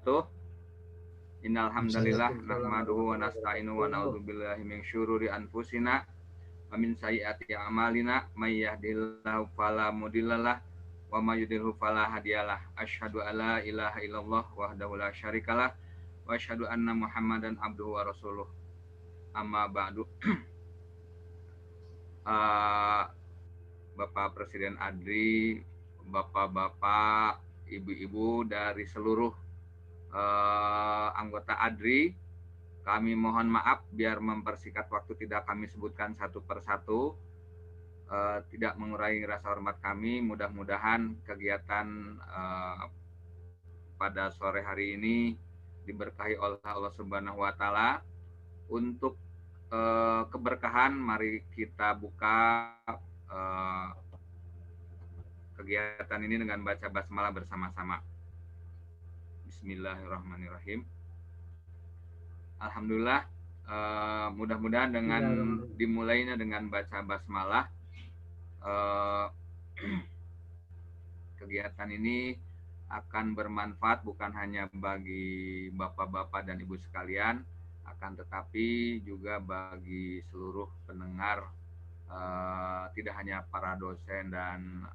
wabarakatuh. Innal hamdalillah nahmaduhu wa nasta'inu wa na'udzu billahi min syururi anfusina wa min sayyiati a'malina may yahdihillahu fala mudhillalah wa may yudhlil fala hadiyalah. Asyhadu alla ilaha illallah wahdahu la syarikalah wa asyhadu anna Muhammadan abduhu wa rasuluh. Amma ba'du. Bapak Presiden ADRI, bapak-bapak, ibu-ibu dari seluruh anggota ADRI, kami mohon maaf biar mempersingkat waktu tidak kami sebutkan satu persatu, tidak mengurangi rasa hormat kami. Mudah-mudahan kegiatan pada sore hari ini diberkahi oleh Allah Subhanahu wa Ta'ala. Untuk keberkahan, mari kita buka kegiatan ini dengan baca basmalah bersama-sama. Bismillahirrahmanirrahim. Alhamdulillah, mudah-mudahan dengan dimulainya dengan baca basmalah, kegiatan ini akan bermanfaat bukan hanya bagi bapak-bapak dan ibu sekalian, akan tetapi juga bagi seluruh pendengar, tidak hanya para dosen dan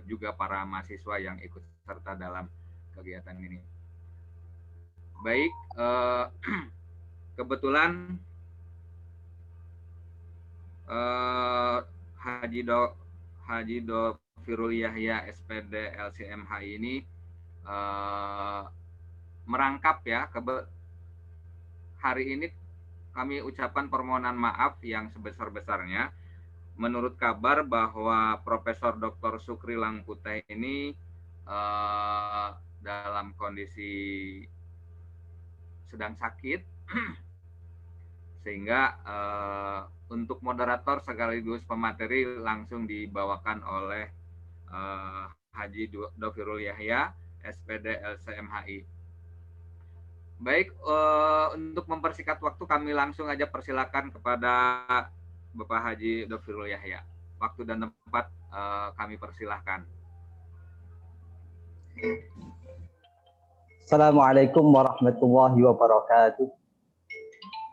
juga para mahasiswa yang ikut serta dalam kegiatan ini. Baik, kebetulan Haji Dofirul Yahya SPD LCMHI ini merangkap ya. Hari ini kami ucapkan permohonan maaf yang sebesar-besarnya. Menurut kabar bahwa Profesor Dr. Sukri Langputai ini dalam kondisi sedang sakit, sehingga untuk moderator sekaligus pemateri langsung dibawakan oleh Haji Dofirul Yahya SPD LCMHI. Baik, untuk mempersingkat waktu kami langsung aja persilakan kepada Bapak Haji Dofirul Yahya. Waktu dan tempat kami persilahkan. Assalamualaikum warahmatullahi wabarakatuh.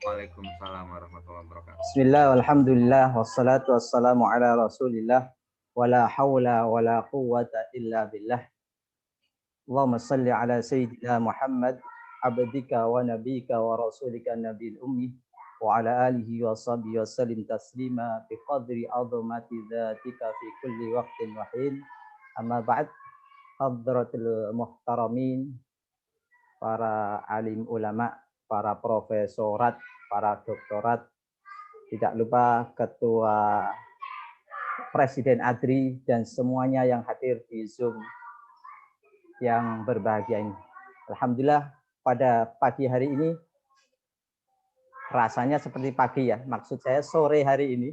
Waalaikumsalam warahmatullahi wabarakatuh. Bismillah, alhamdulillah, wassalatu wassalamu ala rasulillah, wala hawla wala quwwata illa billah. Allahumma salli ala sayyidina Muhammad, abdika wa nabika wa rasulika nabil ummi, wa ala alihi wa sahbihi wa sallim taslima biqadri azamati dhatika fi kulli waqtin wa hin. Amma ba'd, hadratul muhtaramin, para alim ulama, para profesorat, para doktorat, tidak lupa Ketua Presiden ADRI dan semuanya yang hadir di Zoom yang berbahagia ini. Alhamdulillah pada pagi hari ini rasanya seperti pagi ya. Maksud saya sore hari ini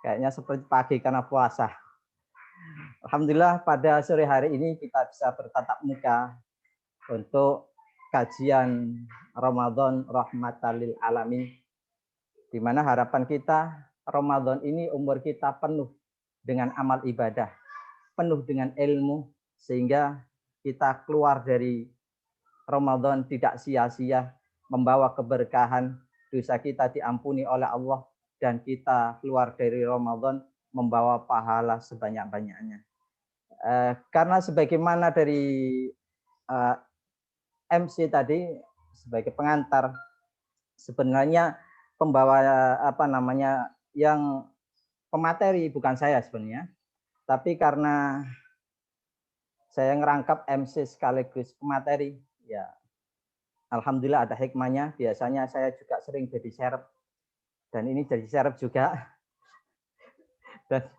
kayaknya seperti pagi karena puasa. Alhamdulillah pada sore hari ini kita bisa bertatap muka untuk kajian Ramadan rahmatan lil alamin, di mana harapan kita Ramadan ini umur kita penuh dengan amal ibadah, penuh dengan ilmu, sehingga kita keluar dari Ramadan tidak sia-sia, membawa keberkahan, dosa kita diampuni oleh Allah, dan kita keluar dari Ramadan membawa pahala sebanyak-banyaknya. Karena sebagaimana dari MC tadi sebagai pengantar, sebenarnya pembawa yang pemateri bukan saya sebenarnya, tapi karena saya ngerangkap MC sekaligus pemateri, ya alhamdulillah ada hikmahnya. Biasanya saya juga sering jadi serep, dan ini jadi serep juga. Dan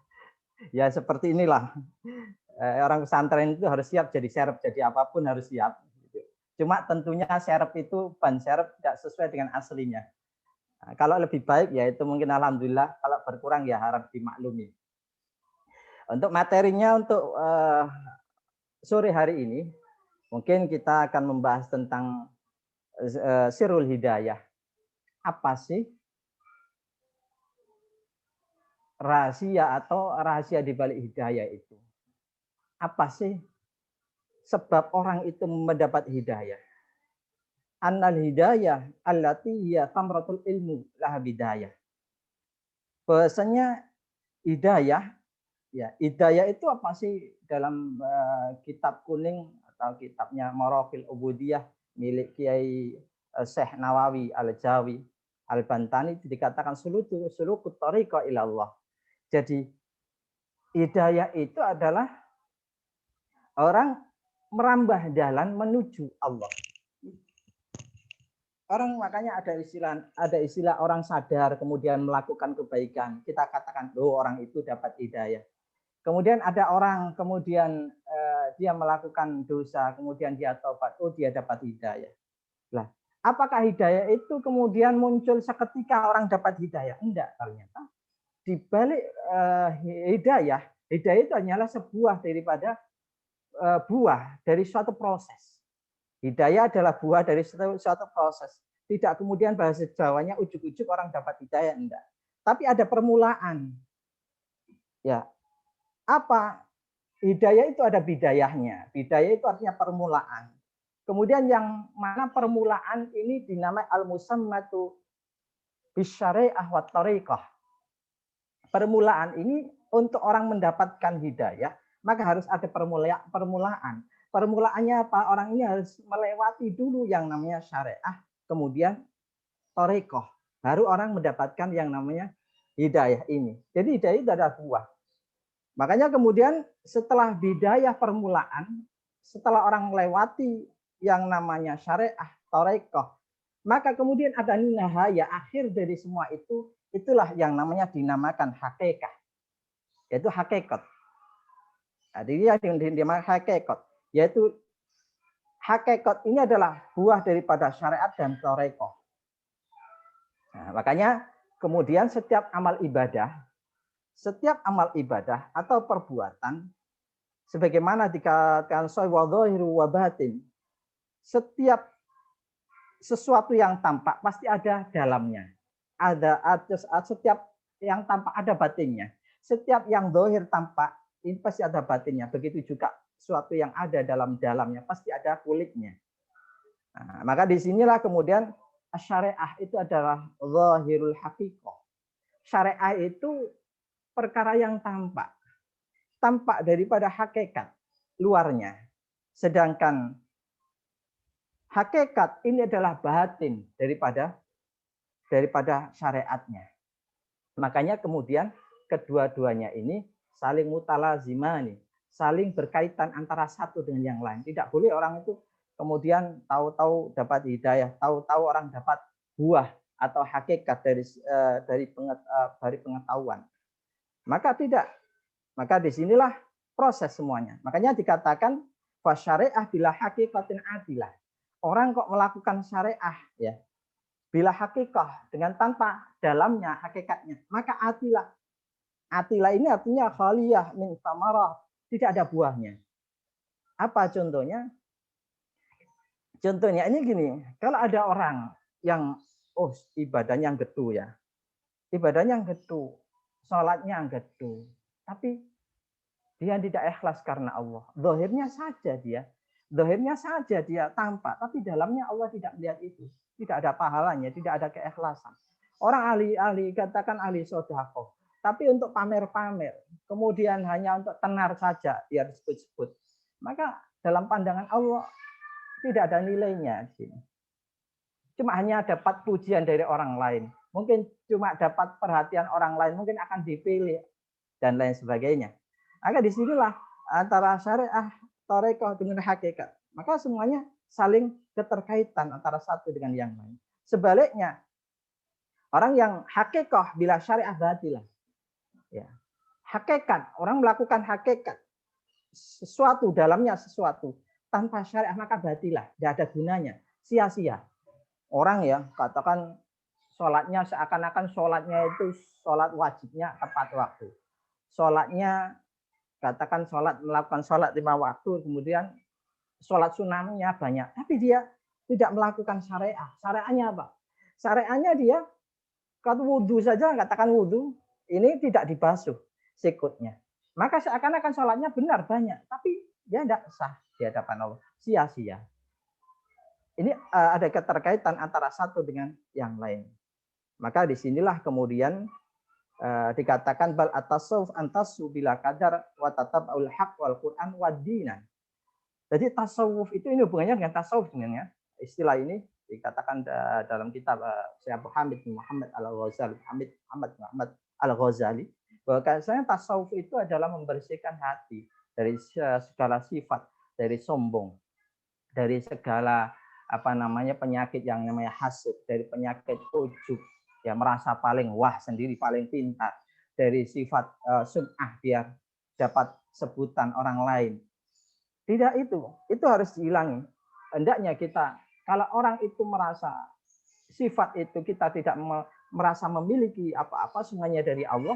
ya seperti inilah, orang pesantren itu harus siap jadi serep, jadi apapun harus siap. Cuma tentunya serep itu, ban serep tidak sesuai dengan aslinya. Nah, kalau lebih baik ya itu mungkin alhamdulillah, kalau berkurang ya harap dimaklumi. Untuk materinya untuk sore hari ini, mungkin kita akan membahas tentang sirul hidayah. Apa sih rahasia atau rahasia di balik hidayah itu? Apa sih sebab orang itu mendapat hidayah? annal hidayah allati hiya tamratul ilmu laha bidayah. Bahwasanya hidayah, ya, hidayah itu apa sih dalam kitab kuning atau kitabnya Maraqil Ubudiyah milik Kiai Syekh Nawawi Al-Jawi Al-Bantani dikatakan sulukut tariqa ilallah. Jadi hidayah itu adalah orang merambah jalan menuju Allah. Orang makanya ada istilah orang sadar kemudian melakukan kebaikan. Kita katakan, orang itu dapat hidayah. Kemudian ada orang kemudian dia melakukan dosa, kemudian dia taubat, dia dapat hidayah. Lah, apakah hidayah itu kemudian muncul seketika orang dapat hidayah? Enggak, ternyata. Di balik hidayah itu hanyalah sebuah daripada buah dari suatu proses. Hidayah adalah buah dari suatu proses. Tidak kemudian bahasa Jawanya ujuk-ujuk orang dapat hidayah, enggak. Tapi ada permulaan. Ya. Apa? Hidayah itu ada bidayahnya. Bidayah itu artinya permulaan. Kemudian yang mana permulaan ini dinamai al-musammatu bisyari'ah wa tariqah. Permulaan ini untuk orang mendapatkan hidayah, maka harus ada permulaan. Permulaannya apa? Orang ini harus melewati dulu yang namanya syariah, kemudian thariqah. Baru orang mendapatkan yang namanya hidayah ini. Jadi hidayah itu adalah buah. Makanya kemudian setelah hidayah permulaan, setelah orang melewati yang namanya syariah, thariqah, maka kemudian ada nihaya akhir dari semua itu, itulah yang namanya dinamakan hakikat. Yaitu hakikat. Jadi yang dinamakan hakikat. Yaitu hakikat ini adalah buah daripada syariat dan thariqah. Nah, makanya kemudian setiap amal ibadah atau perbuatan, sebagaimana dikatakan sahih wa dhahiru wa batin, setiap sesuatu yang tampak pasti ada dalamnya. Ada setiap yang tampak ada batinnya. Setiap yang dhahir tampak ini pasti ada batinnya. Begitu juga sesuatu yang ada dalamnya pasti ada kulitnya. Nah, maka disinilah kemudian syariah itu adalah zahirul haqiqah. Syariah itu perkara yang tampak daripada hakikat luarnya. Sedangkan hakikat ini adalah batin daripada syariatnya. Makanya kemudian kedua-duanya ini saling mutalazimani, saling berkaitan antara satu dengan yang lain. Tidak boleh orang itu kemudian tahu-tahu dapat hidayah, tahu-tahu orang dapat buah atau hakikat dari pengetahuan. Maka tidak. Maka disinilah proses semuanya. Makanya dikatakan fasyariah bila hakikatin adilah. Orang kok melakukan syariah, ya, bila hakikah dengan tanpa dalamnya hakikatnya, maka adilah. Atilah ini artinya khaliyah min samarah, tidak ada buahnya. Apa contohnya? Contohnya ini gini, kalau ada orang yang ibadahnya getu ya. Ibadahnya getu, salatnya getu, tapi dia tidak ikhlas karena Allah. Zahirnya saja dia tampak, tapi dalamnya Allah tidak melihat itu. Tidak ada pahalanya, tidak ada keikhlasan. Orang ahli katakan ahli sedekah, tapi untuk pamer-pamer, kemudian hanya untuk tenar saja dia disebut-sebut. Maka dalam pandangan Allah tidak ada nilainya di sini. Cuma hanya dapat pujian dari orang lain. Mungkin cuma dapat perhatian orang lain, mungkin akan dipilih dan lain sebagainya. Maka disinilah antara syariah, thariqah dengan hakikat. Maka semuanya saling keterkaitan antara satu dengan yang lain. Sebaliknya, orang yang hakikat bila syariah batilah. Ya. Hakikat, orang melakukan hakikat sesuatu dalamnya sesuatu tanpa syariah maka batilah, tidak ada gunanya, sia-sia. Orang ya katakan sholatnya seakan-akan sholatnya itu sholat wajibnya tepat waktu. Sholatnya katakan melakukan sholat 5 waktu, kemudian sholat sunahnya banyak, tapi dia tidak melakukan syariah. Syariahnya apa? Syariahnya dia kalau wudhu saja katakan wudhu ini tidak dibasuh sikutnya. Maka seakan-akan sholatnya benar banyak, tapi dia tidak sah di hadapan Allah, sia-sia. ini ada keterkaitan antara satu dengan yang lain. Maka disinilah kemudian dikatakan bal atasawuf antasu bila kadar wa tatabul haq wal Quran wa dinan. Jadi tasawuf itu ini hubungannya dengan tasawuf sebenarnya. Istilah ini dikatakan dalam kitab Syekh Hamid Muhammad Al-Ghazali, Muhammad Al-Ghazali, bahwa kasarnya tasawuf itu adalah membersihkan hati dari segala sifat, dari sombong, dari segala penyakit yang namanya hasud, dari penyakit ujub, ya merasa paling wah sendiri, paling pintar, dari sifat sum'ah biar dapat sebutan orang lain. Tidak itu harus dihilangi. Hendaknya kita, kalau orang itu merasa sifat itu kita tidak merasa memiliki apa-apa, semuanya dari Allah,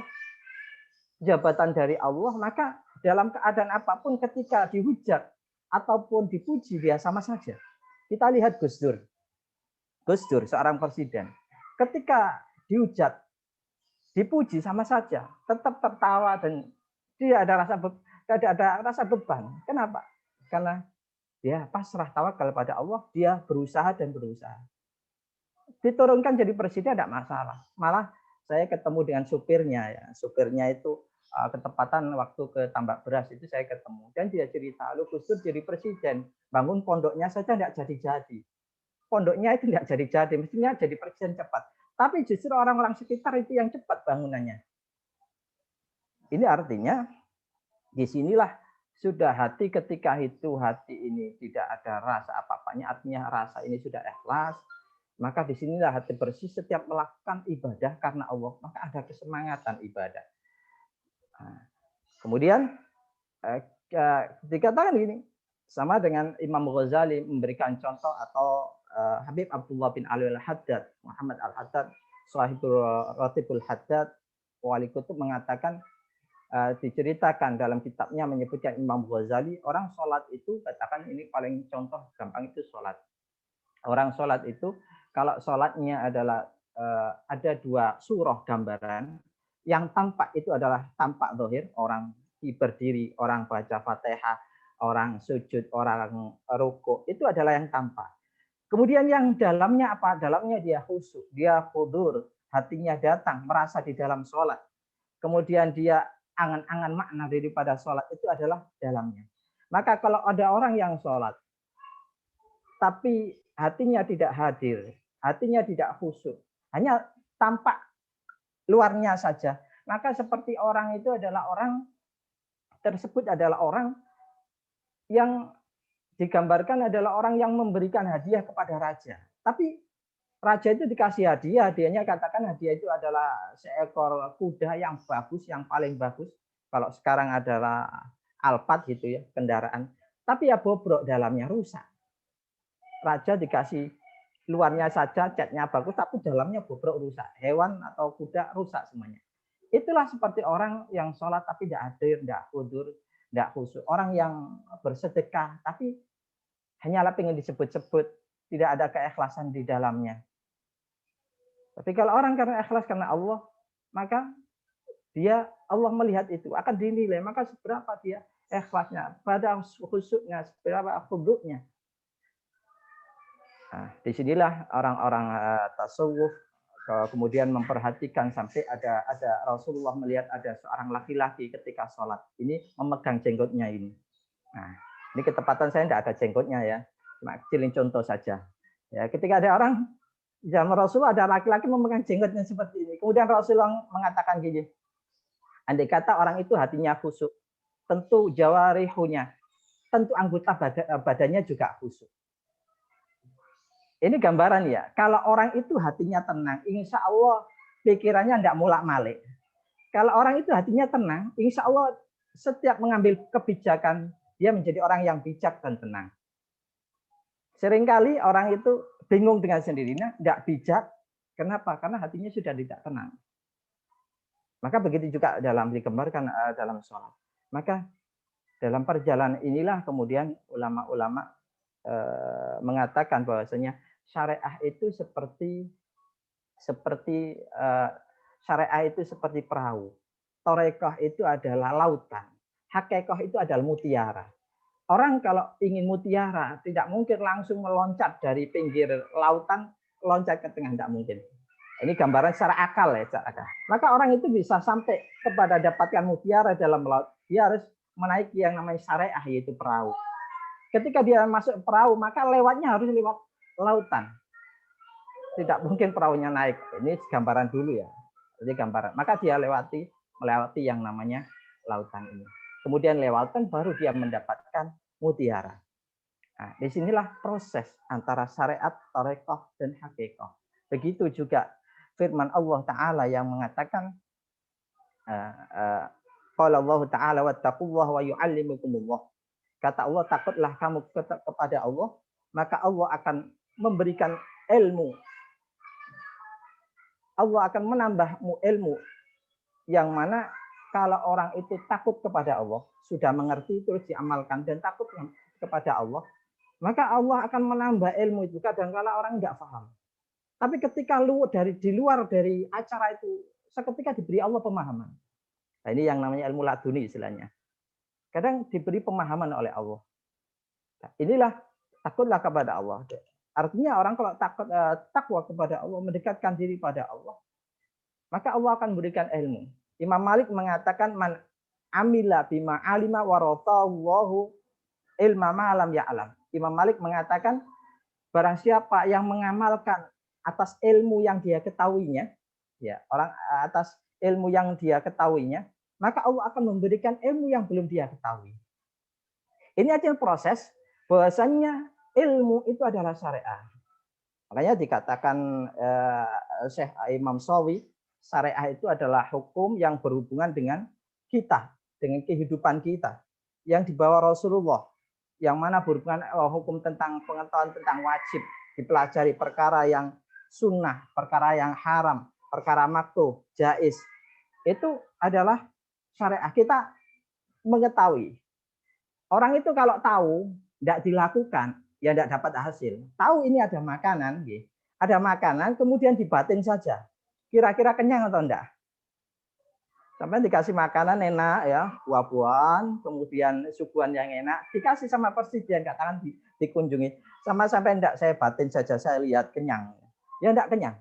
jabatan dari Allah, maka dalam keadaan apapun ketika dihujat ataupun dipuji dia sama saja. Kita lihat Gus Dur seorang presiden. Ketika dihujat, dipuji sama saja, tetap tertawa dan tidak ada rasa beban. Kenapa? Karena dia pasrah tawakal pada Allah, dia berusaha. Diturunkan jadi presiden tidak masalah. Malah saya ketemu dengan supirnya ya. Supirnya itu ketepatan waktu ke Tambak Beras itu saya ketemu dan dia cerita, lu Gus Dur jadi presiden, bangun pondoknya saja tidak jadi. Pondoknya itu tidak jadi, mestinya jadi presiden cepat. Tapi justru orang-orang sekitar itu yang cepat bangunannya. Ini artinya disinilah sudah hati ketika itu hati ini tidak ada rasa apa-apanya, artinya rasa ini sudah ikhlas, maka disinilah hati bersih setiap melakukan ibadah karena Allah, maka ada kesemangatan ibadah. Nah, kemudian dikatakan ini sama dengan Imam Ghazali memberikan contoh atau Habib Abdullah bin Ali Al-Haddad, Muhammad Al-Haddad, Sahibul Ratibul Haddad, wali kutub mengatakan, diceritakan dalam kitabnya menyebutkan Imam Ghazali, orang sholat itu, katakan ini paling contoh gampang itu sholat. Orang sholat itu, kalau sholatnya adalah ada dua surah gambaran, yang tampak itu adalah tampak zahir, orang berdiri, orang baca Fatihah, orang sujud, orang rukuk, itu adalah yang tampak. Kemudian yang dalamnya apa? Dalamnya dia khusyuk, dia khudur, hatinya datang, merasa di dalam sholat. Kemudian dia angan-angan makna daripada sholat itu adalah dalamnya. Maka kalau ada orang yang sholat, tapi hatinya tidak hadir, hatinya tidak khusyuk, hanya tampak luarnya saja, maka seperti orang itu adalah orang tersebut adalah orang yang digambarkan adalah orang yang memberikan hadiah kepada raja. Tapi raja itu dikasih hadiah, hadiahnya katakan hadiah itu adalah seekor kuda yang bagus, yang paling bagus. Kalau sekarang adalah Alphard gitu ya, kendaraan. Tapi ya bobrok, dalamnya rusak. Raja dikasih luarnya saja, catnya bagus, tapi dalamnya bobrok, rusak. Hewan atau kuda rusak semuanya. Itulah seperti orang yang sholat tapi tidak hadir, tidak hudur, tidak khusyuk. Orang yang bersedekah tapi hanyalah ingin disebut-sebut, tidak ada keikhlasan di dalamnya. Tapi kalau orang karena ikhlas karena Allah, maka dia Allah melihat itu akan dinilai. Maka seberapa dia ikhlasnya, pada khusyuknya, seberapa khusyuknya. Nah, disinilah orang-orang tasawuf kemudian memperhatikan sampai ada Rasulullah melihat ada seorang laki-laki ketika sholat ini memegang jenggotnya ini. Nah, ini ketepatan saya tidak ada jenggotnya ya, cuma kecilin contoh saja. Ya, ketika ada orang zaman Rasulullah ada laki-laki memegang jenggotnya seperti ini. Kemudian Rasulullah mengatakan gini, andai kata orang itu hatinya khusyuk, tentu jawarihunya, tentu anggota badannya juga khusyuk. Ini gambaran ya, kalau orang itu hatinya tenang, insya Allah pikirannya tidak mulak-malik. Kalau orang itu hatinya tenang, insya Allah setiap mengambil kebijakan, dia menjadi orang yang bijak dan tenang. Seringkali orang itu bingung dengan sendirinya, tidak bijak. Kenapa? Karena hatinya sudah tidak tenang. Maka begitu juga dalam digambarkan dalam sholat. Maka dalam perjalanan inilah kemudian ulama-ulama mengatakan bahwasanya syariah itu seperti syariah itu seperti perahu. Torekoh itu adalah lautan. Hakekoh itu adalah mutiara. Orang kalau ingin mutiara tidak mungkin langsung meloncat dari pinggir lautan loncat ke tengah, tidak mungkin. Ini gambaran secara akal ya, secara akal. Maka orang itu bisa sampai kepada dapatkan mutiara dalam laut, dia harus menaiki yang namanya syariah, yaitu perahu. Ketika dia masuk perahu, maka lewatnya harus lewat lautan. Tidak mungkin perahunya naik. Ini gambaran dulu ya. Jadi gambaran. Maka dia melewati yang namanya lautan ini. Kemudian lewatan baru dia mendapatkan mutiara. Nah, disinilah proses antara syariat, tarekoh, dan hakikoh. Begitu juga firman Allah Ta'ala yang mengatakan qala Allah Ta'ala wattaqullaha wa yu'allimukumullah. Kata Allah, takutlah kamu kepada Allah, maka Allah akan memberikan ilmu. Allah akan menambahmu ilmu yang mana kalau orang itu takut kepada Allah, sudah mengerti terus diamalkan dan takut kepada Allah, maka Allah akan menambah ilmu itu. Kadang-kala orang nggak paham. Tapi ketika di luar dari acara itu, seketika diberi Allah pemahaman. Nah, ini yang namanya ilmu laduni istilahnya. Kadang diberi pemahaman oleh Allah. Nah, inilah takutlah kepada Allah. Artinya orang kalau takwa kepada Allah, mendekatkan diri pada Allah, maka Allah akan memberikan ilmu. Imam Malik mengatakan man amila bima alima warathallahu ilma ma lam ya'lam. Imam Malik mengatakan barang siapa yang mengamalkan atas ilmu yang dia ketahuinya, ya, orang atas ilmu yang dia ketahuinya, maka Allah akan memberikan ilmu yang belum dia ketahui. Ini adalah proses bahwasanya ilmu itu adalah syariah. Makanya dikatakan Syekh Imam Shawi, syariah itu adalah hukum yang berhubungan dengan kita, dengan kehidupan kita, yang dibawa Rasulullah, yang mana berhubungan hukum tentang pengetahuan tentang wajib, dipelajari perkara yang sunnah, perkara yang haram, perkara makruh, jaiz. Itu adalah syariah. Kita mengetahui. Orang itu kalau tahu, tidak dilakukan, ya tidak dapat hasil. Tahu ini ada makanan, ada makanan, kemudian dibatin saja. Kira-kira kenyang atau enggak? Sampai dikasih makanan enak ya, buah-buahan, kemudian suguhan yang enak, dikasih sama presiden, katakan dikunjungi. Sama sampai enggak, saya batin saja, saya lihat kenyang. Ya enggak kenyang.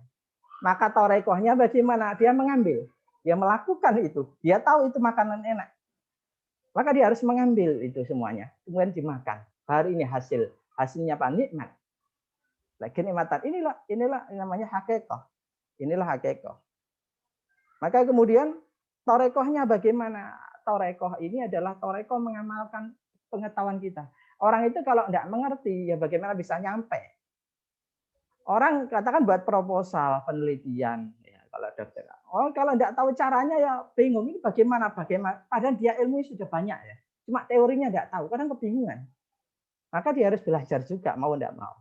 Maka torekohnya bagaimana? Dia mengambil, dia melakukan itu, dia tahu itu makanan enak. Maka dia harus mengambil itu semuanya, kemudian dimakan. Hari ini hasilnya apa? Nikmat. Lagi nikmatan. Inilah namanya hakikat. Inilah hakikat. Maka kemudian torekohnya bagaimana? Torekoh ini adalah torekoh mengamalkan pengetahuan kita. Orang itu kalau tidak mengerti, ya bagaimana bisa nyampe? Orang katakan buat proposal, penelitian, ya, kalau dokter. Oh, kalau tidak tahu caranya ya bingung. Ini bagaimana? Padahal dia ilmu sudah banyak ya. Cuma teorinya tidak tahu. Kadang kebingungan. Maka dia harus belajar juga, mau tidak mau.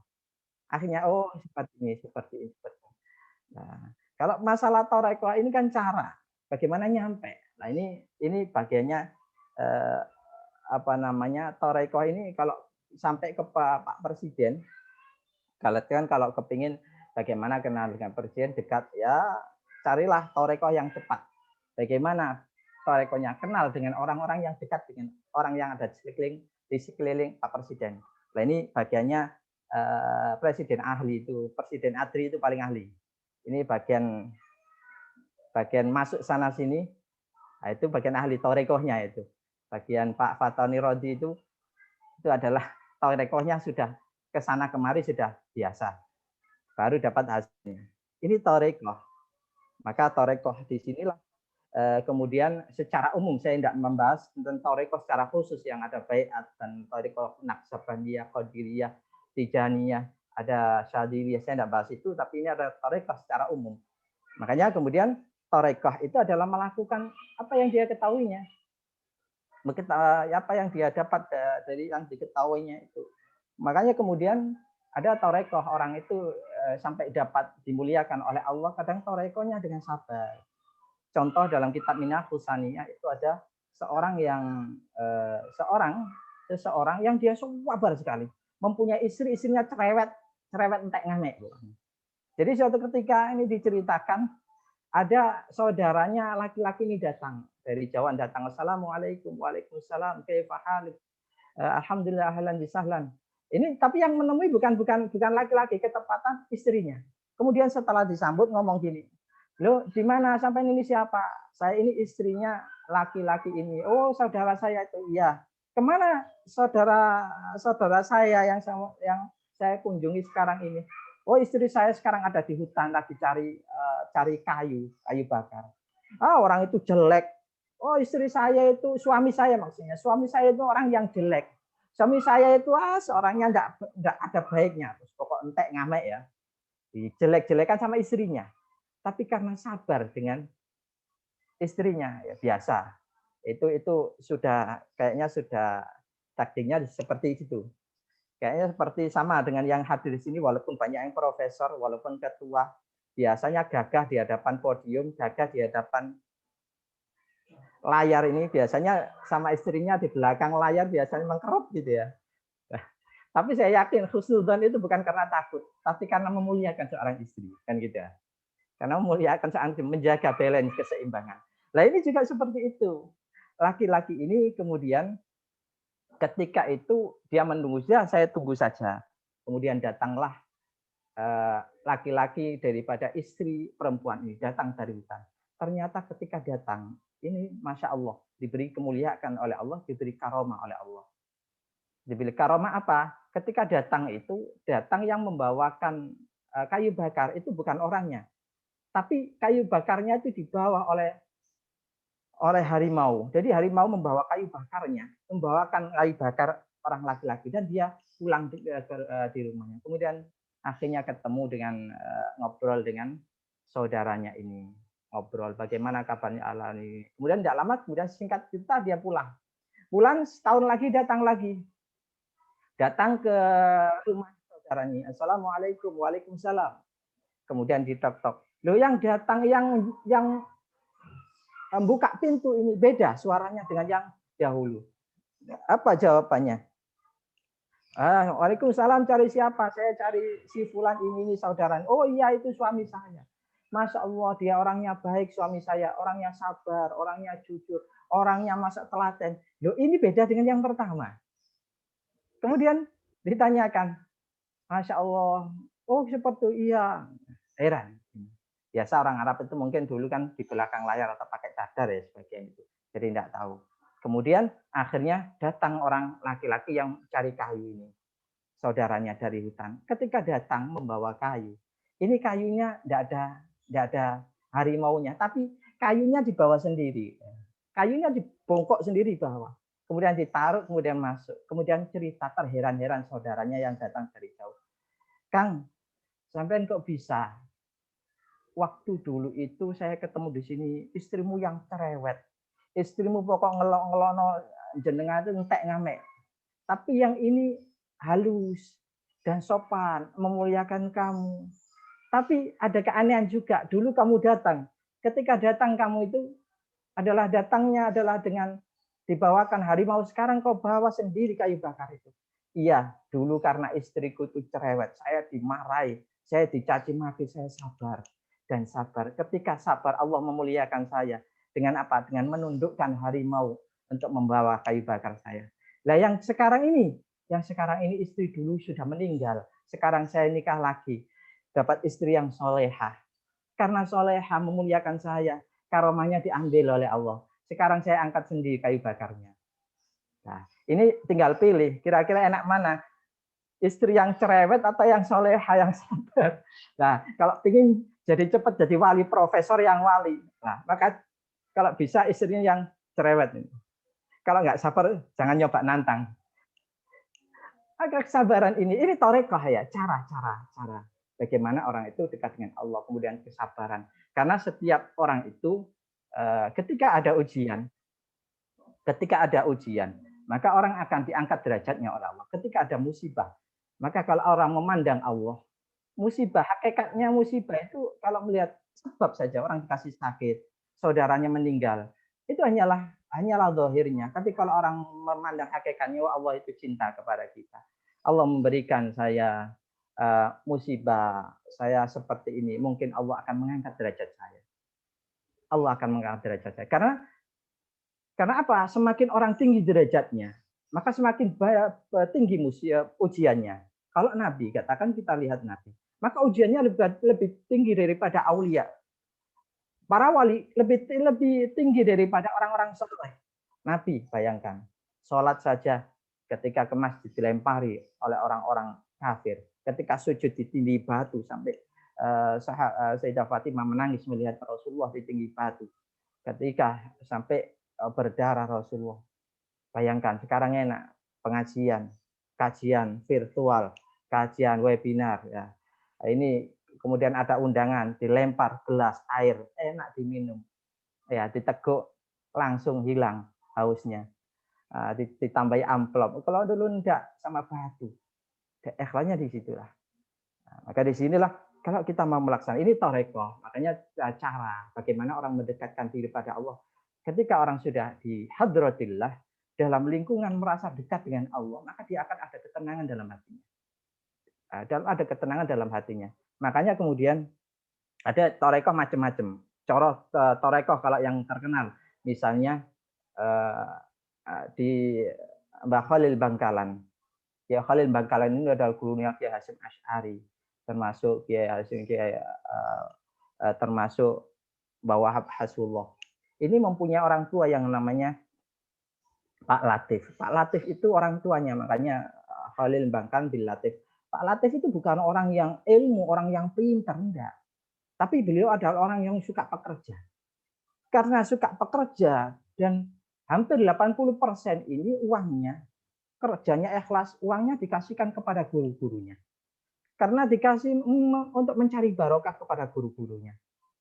Akhirnya, oh seperti ini, seperti ini. Nah, kalau masalah torekoh ini kan cara. Bagaimana nyampe? Nah ini bagiannya torekoh ini kalau sampai ke Pak Presiden, kalau kepingin bagaimana kenal dengan Presiden dekat, ya carilah torekoh yang cepat. Bagaimana torekohnya? Kenal dengan orang-orang yang dekat dengan orang yang ada di sekeliling Pak Presiden. Nah ini bagiannya Presiden ahli itu, Presiden ADRI itu paling ahli. Ini bagian masuk sana sini, nah itu bagian ahli torekohnya itu. Bagian Pak Fatoni Rodi itu adalah torekohnya sudah kesana kemari sudah biasa, baru dapat hasilnya. Ini torekoh. Maka torekoh di sinilah kemudian secara umum saya tidak membahas tentang torekoh secara khusus yang ada baiat dan torekoh Naqsabandiyah, Qadiriyah, Tijaniyah, ada Syadziliyah, saya tidak bahas itu, tapi ini ada torekoh secara umum. Makanya kemudian torekoh itu adalah melakukan apa yang dia ketahuinya, apa yang dia dapat dari yang diketahuinya itu. Makanya kemudian ada torekoh, orang itu sampai dapat dimuliakan oleh Allah, kadang torekohnya dengan sabar. Contoh dalam kitab Minah Husaniyah itu ada seseorang yang dia sabar sekali, mempunyai istrinya cerewet entek ngamek. Jadi suatu ketika ini diceritakan, ada saudaranya laki-laki ini datang dari Jawa, datang, assalamualaikum, waalaikumsalam, kaifa halik. Alhamdulillah ahlan bisahlan. Ini tapi yang menemui bukan laki-laki, ketepatan istrinya. Kemudian setelah disambut ngomong gini, "Loh, di mana sampai ini siapa? Saya ini istrinya laki-laki ini." "Oh, saudara saya itu." "Iya." "Kemana saudara saya yang saya kunjungi sekarang ini?" "Oh, istri saya sekarang ada di hutan lagi cari kayu bakar." "Ah, orang itu jelek." "Oh, istri saya itu suami saya maksudnya. Suami saya itu orang yang jelek. Suami saya itu seorangnya enggak ada baiknya." Terus pokok entek ngamek ya. Dijelek-jelekan sama istrinya. Tapi karena sabar dengan istrinya ya biasa. Itu kayaknya sudah takdirnya seperti itu. Kayaknya seperti sama dengan yang hadir di sini walaupun banyak yang profesor, walaupun ketua, biasanya gagah di hadapan podium, gagah di hadapan layar ini biasanya sama istrinya di belakang layar biasanya mengkerut gitu ya. Tapi saya yakin husnudzon itu bukan karena takut, tapi karena memuliakan seorang istri, kan gitu ya. Karena memuliakan seorang istri, menjaga balance keseimbangan. Nah ini juga seperti itu. Laki-laki ini kemudian ketika itu dia menunggu, ya saya tunggu saja. Kemudian datanglah laki-laki daripada istri perempuan ini datang dari hutan. Ternyata ketika datang, ini Masya Allah, diberi kemuliaan oleh Allah, diberi karomah oleh Allah. Diberi karomah apa? Ketika datang itu, datang yang membawakan kayu bakar, itu bukan orangnya. Tapi kayu bakarnya itu dibawa oleh harimau. Jadi harimau membawa kayu bakarnya, membawakan kayu bakar orang laki-laki dan dia pulang di rumahnya. Kemudian akhirnya ketemu dengan ngobrol dengan saudaranya ini. Ngobrol bagaimana kabarnya Allah ini. Kemudian tidak lama, kemudian singkat cerita dia pulang. Pulang setahun lagi datang lagi. Datang ke rumah saudaranya. Assalamualaikum, waalaikumsalam. Kemudian ditok-tok. Loh yang datang yang buka pintu ini beda suaranya dengan yang dahulu. Apa jawabannya? Waalaikumsalam, cari siapa? Saya cari si fulan ini saudara. Oh iya, itu suami saya. Masya Allah, dia orangnya baik, suami saya. Orangnya sabar, orangnya jujur, orangnya masak telaten. Loh, ini beda dengan yang pertama. Kemudian ditanyakan, Masya Allah, oh seperti iya. Heran. Biasa orang Arab itu mungkin dulu kan di belakang layar atau pakai cadar ya sebagian itu. Jadi tidak tahu. Kemudian akhirnya datang orang laki-laki yang cari kayu ini. Saudaranya dari hutan. Ketika datang membawa kayu. Ini kayunya tidak ada harimaunya, tapi kayunya dibawa sendiri. Kayunya dibongkok sendiri bawah. Kemudian ditaruh, kemudian masuk. Kemudian cerita terheran-heran saudaranya yang datang dari jauh. Kang, sampean kok bisa? Waktu dulu itu saya ketemu di sini, istrimu yang cerewet. Istrimu pokok ngelok-ngelono jenengan itu entek ngamek. Tapi yang ini halus dan sopan, memuliakan kamu. Tapi ada keanehan juga. Dulu kamu datang. Ketika datang kamu itu datangnya adalah dengan dibawakan harimau. Sekarang kau bawa sendiri kayu bakar itu. Iya, dulu karena istriku itu cerewet. Saya dimarahi, saya dicaci maki, saya sabar. Dan sabar. Ketika sabar, Allah memuliakan saya. Dengan apa? Dengan menundukkan harimau untuk membawa kayu bakar saya. Nah yang sekarang ini istri dulu sudah meninggal. Sekarang saya nikah lagi. Dapat istri yang solehah. Karena solehah memuliakan saya. Karomahnya diambil oleh Allah. Sekarang saya angkat sendiri kayu bakarnya. Nah, ini tinggal pilih. Kira-kira enak mana? Istri yang cerewet atau yang solehah, yang sabar. Nah, kalau ingin jadi cepat jadi wali, profesor yang wali. Nah, maka kalau bisa istrinya yang cerewet. Kalau nggak sabar, jangan nyoba nantang. Maka kesabaran ini torekoh ya, cara bagaimana orang itu dekat dengan Allah, kemudian kesabaran. Karena setiap orang itu ketika ada ujian, maka orang akan diangkat derajatnya oleh Allah. Ketika ada musibah, maka kalau orang memandang Allah, musibah, hakikatnya musibah itu kalau melihat sebab saja orang dikasih sakit, saudaranya meninggal, itu hanyalah zahirnya. Tapi kalau orang memandang hakikatnya, Allah itu cinta kepada kita. Allah memberikan saya musibah, saya seperti ini, mungkin Allah akan mengangkat derajat saya. Allah akan mengangkat derajat saya. Karena apa? Semakin orang tinggi derajatnya, maka semakin tinggi ujiannya. Kalau Nabi, katakan kita lihat Nabi, maka ujiannya lebih tinggi daripada aulia. Para wali lebih tinggi daripada orang-orang soleh. Nabi, bayangkan, sholat saja ketika ke masjid dilempari oleh orang-orang kafir, ketika sujud ditindih batu sampai Sayyidah Fatimah menangis melihat Rasulullah ditindih batu, ketika sampai berdarah Rasulullah. Bayangkan sekarang enak pengajian, kajian virtual, kajian webinar ya. Ini kemudian ada undangan, dilempar gelas air, enak diminum. Ya, diteguk langsung hilang hausnya. Ditambahi amplop. Kalau dulu enggak sama batu. Ikhlasnya di situlah. Maka di sinilah kalau kita mau melaksanakan ini tarekoh, makanya cara bagaimana orang mendekatkan diri pada Allah. Ketika orang sudah di hadratillah, dalam lingkungan merasa dekat dengan Allah, maka dia akan ada ketenangan dalam hatinya. Ada ketenangan dalam hatinya. Makanya kemudian ada tarekoh macam-macam. Coroh tarekoh kalau yang terkenal, misalnya di Mbah Khalil Bangkalan. Ya Khalil Bangkalan ini adalah gurunya Kiai Hasyim Asy'ari, termasuk Kiai Hasyim termasuk Mbah Wahab Hasullah. Ini mempunyai orang tua yang namanya Pak Latif. Pak Latif itu orang tuanya, makanya Khalil Bangkalan bin Latif. Pak Latif itu bukan orang yang ilmu, orang yang pintar, enggak. Tapi beliau adalah orang yang suka pekerja. Karena suka pekerja dan hampir 80% ini uangnya, kerjanya ikhlas, uangnya dikasihkan kepada guru-gurunya. Karena dikasih untuk mencari barokah kepada guru-gurunya.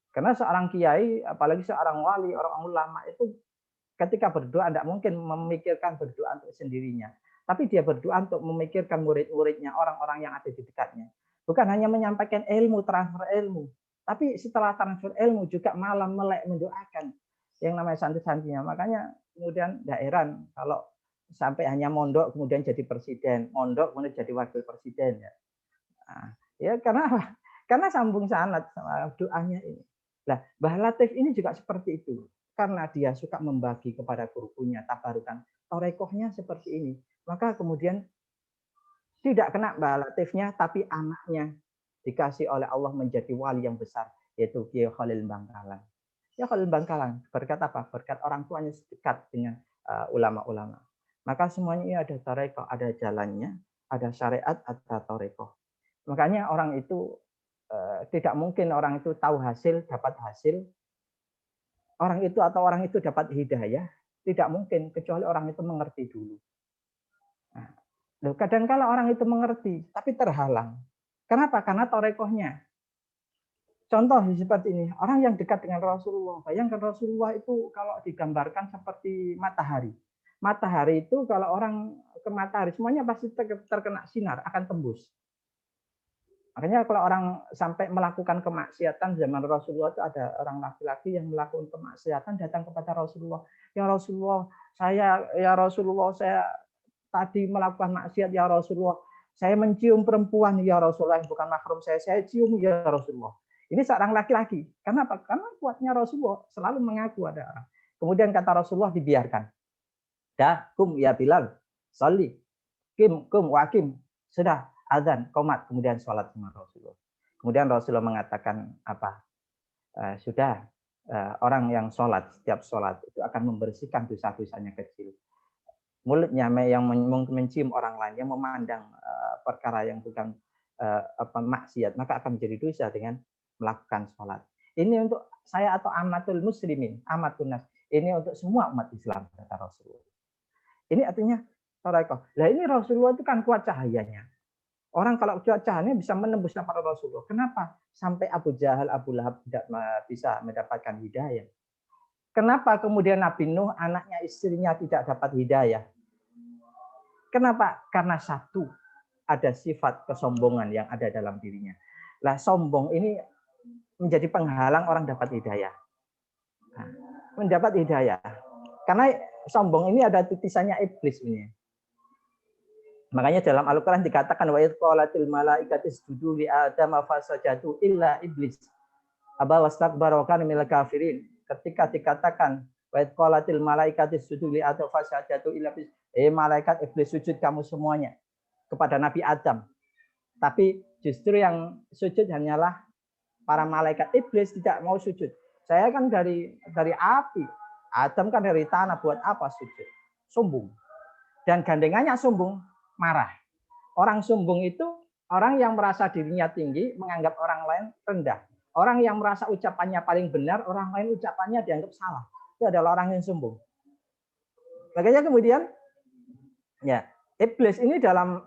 Karena seorang kiai, apalagi seorang wali, orang ulama itu ketika berdoa tidak mungkin memikirkan berdoa untuk sendirinya. Tapi dia berdoa untuk memikirkan murid-muridnya, orang-orang yang ada di dekatnya. Bukan hanya menyampaikan ilmu, transfer ilmu. Tapi setelah transfer ilmu juga malam melek mendoakan yang namanya santri-santrinya. Makanya kemudian tidak heran kalau sampai hanya mondok kemudian jadi presiden, mondok kemudian jadi wakil presiden ya. Nah, ya karena sambung sanad sama doanya ini. Nah, Mbah Latif ini juga seperti itu. Karena dia suka membagi kepada gurunya tabarukan, torekohnya seperti ini. Maka kemudian tidak kena Mbah Latifnya, tapi anaknya dikasih oleh Allah menjadi wali yang besar, yaitu Kiai Khalil Bangkalan. Ya Khalil Bangkalan, berkat apa? Berkat orang tuanya dekat dengan ulama-ulama. Maka semuanya ini ada tarekoh, ada jalannya, ada syariat, ada tarekoh. Makanya orang itu tidak mungkin orang itu tahu hasil, dapat hasil. Orang itu atau orang itu dapat hidayah, tidak mungkin kecuali orang itu mengerti dulu. Nah, kadang-kala orang itu mengerti, tapi terhalang. Kenapa? Karena torekohnya. Contoh seperti ini, orang yang dekat dengan Rasulullah. Bayangkan Rasulullah itu kalau digambarkan seperti matahari. Matahari itu kalau orang ke matahari, semuanya pasti terkena sinar, akan tembus. Makanya kalau orang sampai melakukan kemaksiatan zaman Rasulullah itu ada orang laki-laki yang melakukan kemaksiatan datang kepada Rasulullah. Ya Rasulullah, saya tadi melakukan maksiat ya Rasulullah. Saya mencium perempuan ya Rasulullah, bukan mahram saya cium ya Rasulullah. Ini seorang laki-laki. Kenapa? Karena kuatnya Rasulullah selalu mengaku ada orang. Kemudian kata Rasulullah dibiarkan. Dah, kum ya Bilal, salli. Kum wakim. Sudah, azan, qomat, kemudian sholat sama Rasulullah. Kemudian Rasulullah mengatakan apa? Sudah, orang yang sholat, setiap sholat itu akan membersihkan dosa-dosanya kecil. Mulutnya yang mencium orang lain, yang memandang perkara yang bukan maksiat, maka akan menjadi dosa dengan melakukan sholat. Ini untuk saya atau amatul muslimin, amatun nas. Ini untuk semua umat Islam, kata Rasulullah. Ini artinya tarekoh. Nah ini Rasulullah itu kan kuat cahayanya. Orang kalau cahayanya bisa menembus para Rasulullah. Kenapa? Sampai Abu Jahal, Abu Lahab tidak bisa mendapatkan hidayah. Kenapa kemudian Nabi Nuh, anaknya, istrinya tidak dapat hidayah? Kenapa? Karena satu, ada sifat kesombongan yang ada dalam dirinya. Lah sombong ini menjadi penghalang orang dapat hidayah. Nah, mendapat hidayah. Karena sombong ini ada titisannya iblis ini. Makanya dalam Al-Quran dikatakan wa idh qalatil malaikatu isjudu li adama fasajadu illa iblis aba wastakbara wa kana minal kafirin. Ketika dikatakan wa idh qalatil malaikatu isjudu li adama fasajadu illa iblis, malaikat iblis sujud kamu semuanya kepada Nabi Adam. Tapi justru yang sujud hanyalah para malaikat. Iblis tidak mau sujud. Saya kan dari api, Adam kan dari tanah, buat apa sujud? Sombong. Dan gandengannya sombong, marah. Orang sombong itu orang yang merasa dirinya tinggi, menganggap orang lain rendah. Orang yang merasa ucapannya paling benar, orang lain ucapannya dianggap salah. Itu adalah orang yang sombong. Makanya kemudian, ya, iblis ini dalam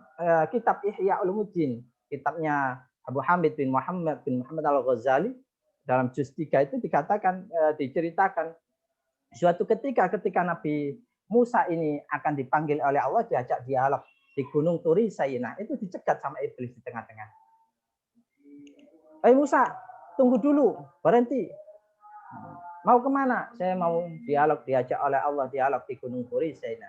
kitab Ihya Ulumuddin, kitabnya Abu Hamid bin Muhammad Al-Ghazali, dalam juz 3 itu dikatakan, diceritakan suatu ketika Nabi Musa ini akan dipanggil oleh Allah, diajak dialog di Gunung Turi Saina, itu dicegat sama iblis di tengah-tengah. Musa, tunggu dulu, berhenti. Mau kemana? Saya mau dialog, diajak oleh Allah dialog di Gunung Turi Saina.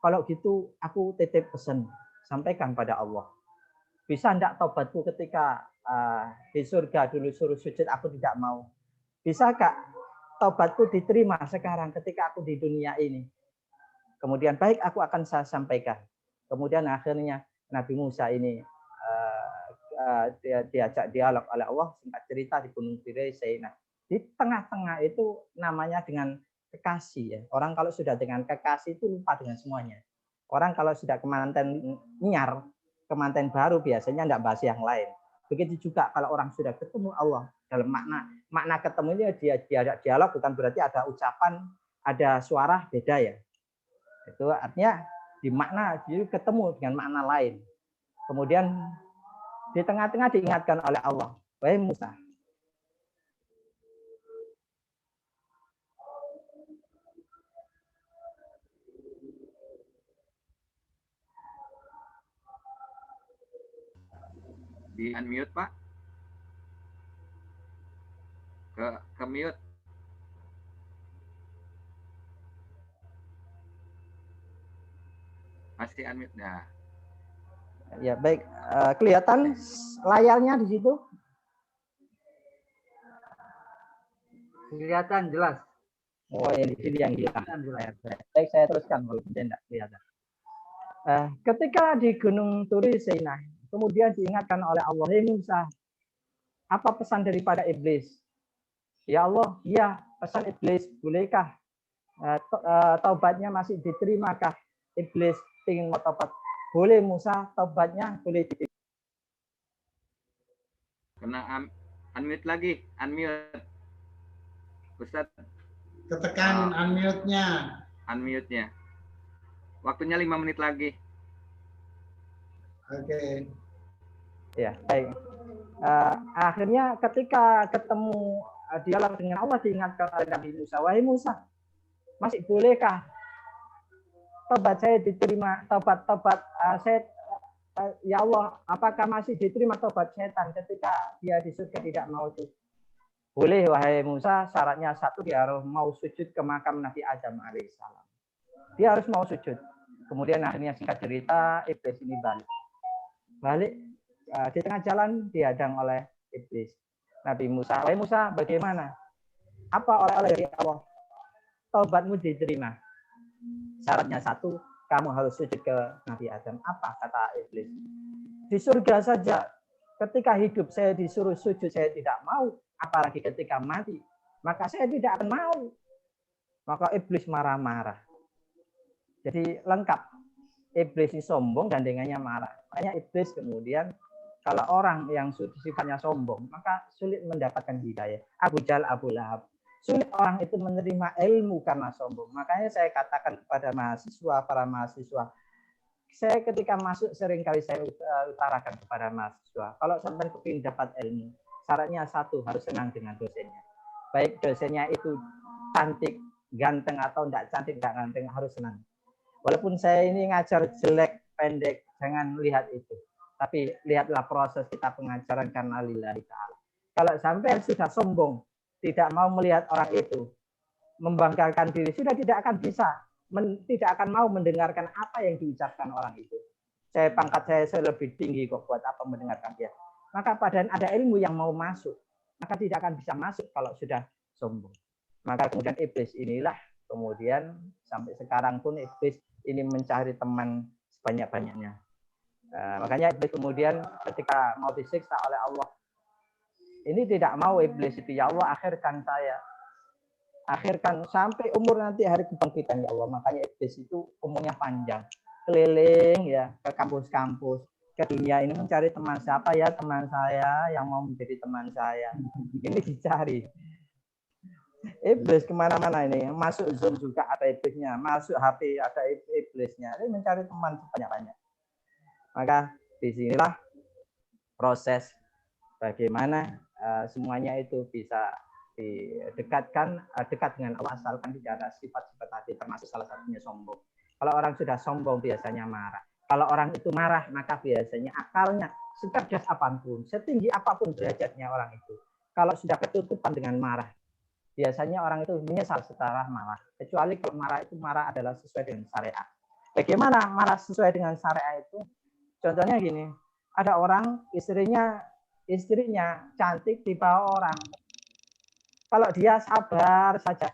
Kalau gitu aku titip pesan, sampaikan pada Allah. Bisa enggak tobatku ketika di surga dulu suruh sujud aku tidak mau? Bisa Kak tobatku diterima sekarang ketika aku di dunia ini? Kemudian baik, aku akan saya sampaikan. Kemudian akhirnya Nabi Musa ini diajak dialog oleh Allah, singkat cerita di Gunung Turi Saina. Di tengah-tengah itu namanya dengan kekasih ya. Orang kalau sudah dengan kekasih itu lupa dengan semuanya. Orang kalau sudah kemanten nyar, kemanten baru biasanya enggak bahas yang lain. Begitu juga kalau orang sudah ketemu Allah, dalam makna ketemunya dia dialog bukan berarti ada ucapan, ada suara beda ya. Itu artinya di makna jadi ketemu dengan makna lain. Kemudian di tengah-tengah diingatkan oleh Allah, wahai Musa, Di unmute Pak. Ke mute. Masih unmute. Nah. Ya baik, kelihatan layarnya di situ? Kelihatan jelas. Oh, yang di sini yang hilang. Baik, saya teruskan kalau tidak kelihatan. Ketika di Gunung Turi Saina, kemudian diingatkan oleh Allah, hei Musa, apa pesan daripada iblis? Ya Allah, ya pesan iblis, bolehkah taubatnya masih diterimakah? Iblis ingin mau taubat. Boleh Musa, taubatnya boleh diterima. Kena unmute lagi, unmute. Ustaz. Ketekan unmute-nya. Unmute-nya. Waktunya 5 menit lagi. Oke. Ya, baik. Akhirnya ketika ketemu dialog dengan Allah diingatkan oleh Nabi Musa, wahai Musa, masih bolehkah taubat saya diterima? Taubat saya, ya Allah, apakah masih diterima taubat setan ketika dia di surga tidak mau itu? Boleh wahai Musa, syaratnya satu, dia harus mau sujud ke makam Nabi Adam alaihissalam. Dia harus mau sujud. Kemudian akhirnya singkat cerita iblis ini balik di tengah jalan dihadang oleh iblis. Nabi Musa, wahai Musa, bagaimana? Apa oleh-oleh dari Allah? Taubatmu diterima. Syaratnya satu, kamu harus sujud ke Nabi Adam. Apa kata iblis? Di surga saja, ketika hidup saya disuruh sujud, saya tidak mau. Apalagi ketika mati, maka saya tidak akan mau. Maka iblis marah-marah. Jadi lengkap. Iblis ini sombong, gandengannya marah. Makanya iblis kemudian, kalau orang yang sifatnya sombong, maka sulit mendapatkan hidayah. Abu Jahal, Abu Lahab. Sulit orang itu menerima ilmu karena sombong. Makanya saya katakan kepada para mahasiswa, saya ketika masuk seringkali saya utarakan kepada mahasiswa, kalau sampai kepingin dapat ilmu, syaratnya satu, harus senang dengan dosennya. Baik dosennya itu cantik, ganteng atau tidak cantik, tidak ganteng, harus senang. Walaupun saya ini ngajar jelek, pendek, jangan lihat itu. Tapi lihatlah proses kita pengajaran karena lillahi ta'ala. Kalau sampai sudah sombong, tidak mau melihat orang itu, membanggakan diri, sudah tidak akan bisa, tidak akan mau mendengarkan apa yang diucapkan orang itu. Pangkat saya lebih tinggi kok, buat apa mendengarkan dia. Maka padahal ada ilmu yang mau masuk, maka tidak akan bisa masuk kalau sudah sombong. Maka kemudian iblis inilah Kemudian sampai sekarang pun iblis ini mencari teman sebanyak-banyaknya. Makanya iblis kemudian ketika mau disiksa oleh Allah, ini tidak mau iblis itu, ya Allah akhirkan saya, akhirkan sampai umur nanti hari kebangkitan ya Allah. Makanya iblis itu umurnya panjang, keliling ya ke kampus-kampus, ke dunia ini mencari teman. Siapa ya teman saya yang mau menjadi teman saya, ini dicari. Iblis kemana-mana ini, masuk Zoom juga ada iblisnya, masuk HP ada iblisnya, ini mencari teman sebanyak-banyak. Maka disinilah proses bagaimana semuanya itu bisa didekatkan, dekat dengan Allah, asalkan tidak ada sifat-sifat tadi, termasuk salah satunya sombong. Kalau orang sudah sombong biasanya marah. Kalau orang itu marah, maka biasanya akalnya secerdas apapun, setinggi apapun derajatnya orang itu, kalau sudah ketutupan dengan marah, biasanya orang itu menyesal setelah marah. Kecuali kalau marah itu marah adalah sesuai dengan syariat. Bagaimana marah sesuai dengan syariat itu? Contohnya gini, ada orang istrinya cantik di bawah orang. Kalau dia sabar saja,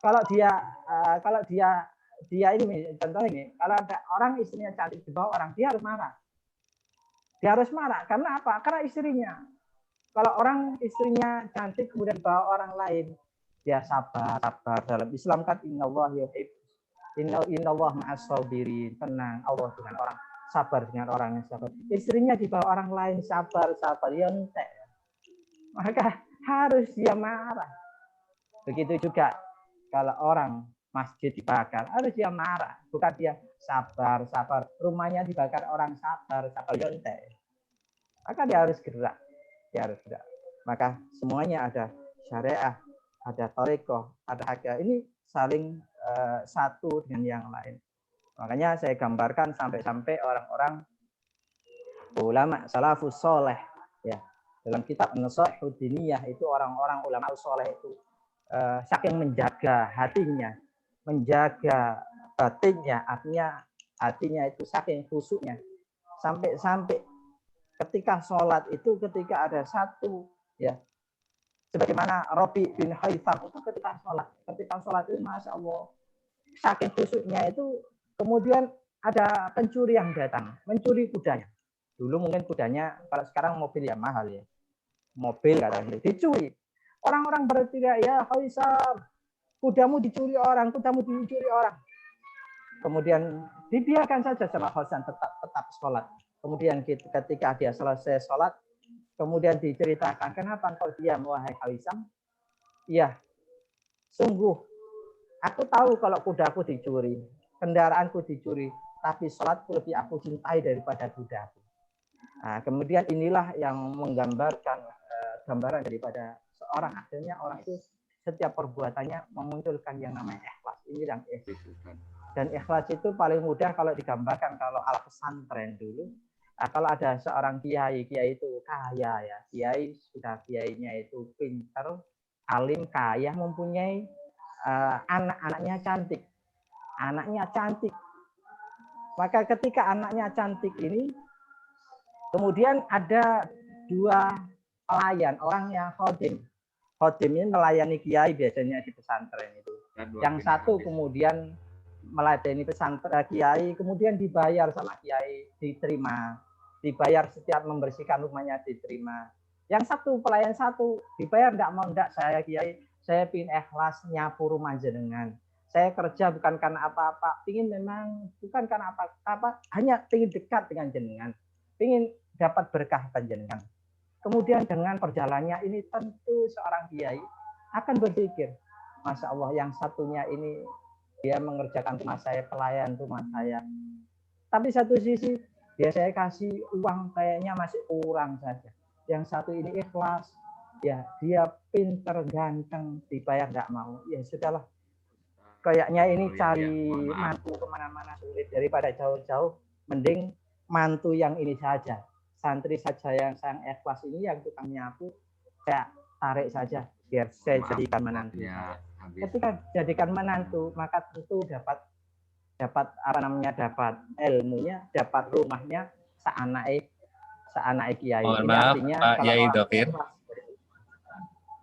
kalau dia ini contohnya ini, kalau ada orang istrinya cantik di bawah orang, dia harus marah. Dia harus marah karena apa? Karena istrinya. Kalau orang istrinya cantik kemudian di bawah orang lain, dia sabar. Dalam Islam kan innallah ma'as sabirin, tenang, Allah dengan orang sabar, dengan orang yang sabar. Istrinya di bawah orang lain sabar, ya entek. Maka harus dia marah. Begitu juga kalau orang masjid dibakar, harus dia marah, bukan dia sabar. Rumahnya dibakar orang sabar, ya entek. Maka dia harus gerak. Maka semuanya ada syariah, ada thariqah, ada agama. Ini saling satu dengan yang lain. Makanya saya gambarkan sampai orang-orang ulama salafus soleh, ya, dalam kitab Nusaihu Diniyah itu orang-orang ulama soleh itu saking menjaga hatinya, menjaga batinnya, artinya hatinya itu saking khusyuknya, sampai ketika sholat itu, ketika ada satu, ya, sebagaimana Rabi bin Haytham itu ketika sholat itu, masya Allah, saking khusyuknya itu, kemudian ada pencuri yang datang, mencuri kudanya. Dulu mungkin kudanya, kalau sekarang mobil ya mahal ya, mobil katanya dicuri. Orang-orang berteriak, ya Haytham, kudamu dicuri orang. Kemudian dibiarkan saja sama Hasan tetap sholat. Kemudian ketika dia selesai sholat, kemudian diceritakan, kenapa kau diam wahai Hawisam? Iya, sungguh aku tahu kalau kudaku dicuri, kendaraanku dicuri, tapi sholatku lebih aku cintai daripada kudaku. Nah, kemudian inilah yang menggambarkan gambaran daripada seorang, akhirnya orang itu setiap perbuatannya memunculkan yang namanya ikhlas. Ini yang ikhlas. Dan ikhlas itu paling mudah kalau digambarkan kalau ala pesantren dulu. Nah, kalau ada seorang kiai itu kaya ya, kiainya itu pintar, alim, kaya, mempunyai anaknya cantik. Maka ketika anaknya cantik ini, kemudian ada dua pelayan, orang yang khodim ini melayani kiai biasanya di pesantren itu. Yang satu kemudian melayani pesantren kiai, kemudian dibayar sama kiai, diterima. Dibayar setiap membersihkan rumahnya, diterima. Yang satu, pelayan satu, dibayar enggak saya kiai, saya ingin ikhlas nyapu rumah jenengan. Saya kerja bukan karena apa-apa, bukan karena apa-apa, hanya ingin dekat dengan jenengan, ingin dapat berkah jenengan. Kemudian dengan perjalanannya ini tentu seorang kiai akan berpikir, Masya Allah, yang satunya ini dia mengerjakan rumah saya, pelayan rumah saya. Tapi satu sisi, dia saya kasih uang kayaknya masih kurang saja. Yang satu ini ikhlas, ya dia pinter, ganteng, dibayar nggak mau. Ya sudahlah, kayaknya ini cari mantu kemana-mana sulit, daripada jauh-jauh, mending mantu yang ini saja. Santri saja yang sayang ikhlas ini, yang tukang nyapu, saya tarik saja, biar saya jadikan menantu. Ketika jadikan menantu, maka tentu dapat ilmunya, dapat rumahnya seanak kiai. Mohon maaf Pak Yai Dhofir.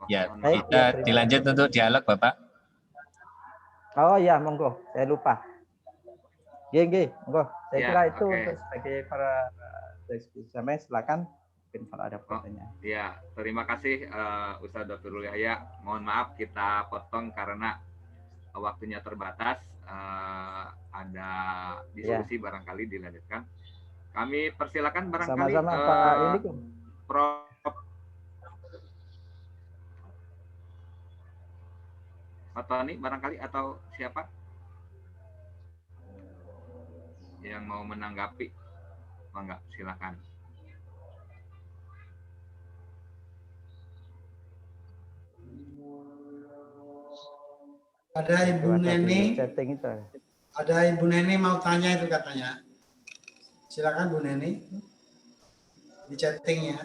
Ya, kita dilanjut untuk dialog Bapak. Oh ya, monggo. Saya lupa. Nggih, monggo. Saya kira itu untuk sebagai para diskusi. Silakan mungkin kalau ada pertanyaan. Ya, terima kasih Ustaz Dr. Yahya. Mohon maaf kita potong karena waktunya terbatas. Ada diskusi barangkali dilanjutkan. Kami persilakan barangkali sama-sama Pak ini Prof. Tony barangkali atau siapa yang mau menanggapi? Enggak, silakan. Ada Ibu Neni. Ada Ibu Neni mau tanya itu katanya. Silakan Bu Neni. Di chatting ya.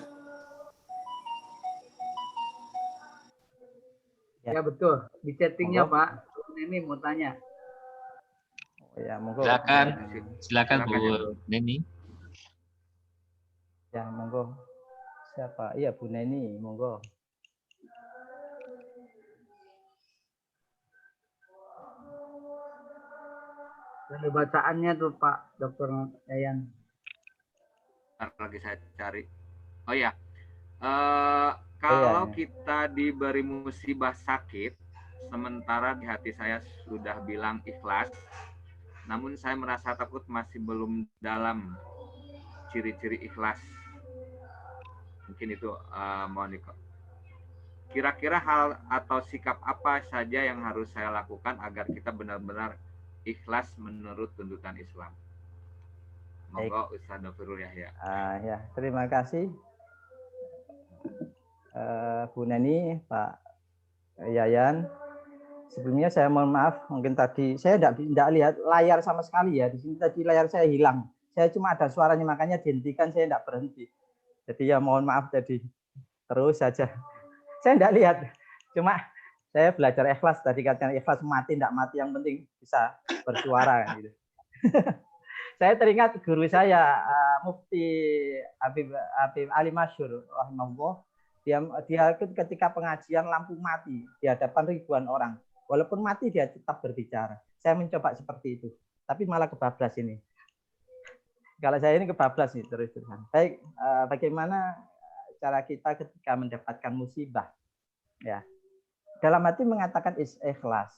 Ya betul, di chattingnya Pak. Neni mau tanya. Ya, monggo. Silakan Bu Neni. Ya, monggo. Siapa? Iya, Bu Neni, monggo. Ada bacaannya tuh Pak Dr. Yayan. Lagi saya cari. Oh ya, kalau kita diberi musibah sakit, sementara di hati saya sudah bilang ikhlas, namun saya merasa takut masih belum dalam ciri-ciri ikhlas. Mungkin itu Monica. Kira-kira hal atau sikap apa saja yang harus saya lakukan agar kita benar-benar ikhlas menurut tuntutan Islam? Monggo Ustaz Dr. Yahya. Ya, terima kasih Bu Neni, Pak Yayan. Sebelumnya saya mohon maaf, mungkin tadi saya tidak lihat layar sama sekali ya. Di sini tadi layar saya hilang. Saya cuma ada suaranya, makanya dihentikan, saya tidak berhenti. Jadi ya mohon maaf tadi. Terus saja. Saya tidak lihat. Cuma saya belajar ikhlas tadi, katanya ikhlas mati tidak mati, yang penting bisa bersuara gitu. Saya teringat guru saya Mufti Habib Ali Masyhur rahimahullah. Dia ketika pengajian lampu mati di hadapan ribuan orang. Walaupun mati dia tetap berbicara. Saya mencoba seperti itu. Tapi malah kebablas ini. Kalau saya ini kebablas nih terus-terusan. Baik, bagaimana cara kita ketika mendapatkan musibah? Ya. Dalam hati mengatakan ikhlas.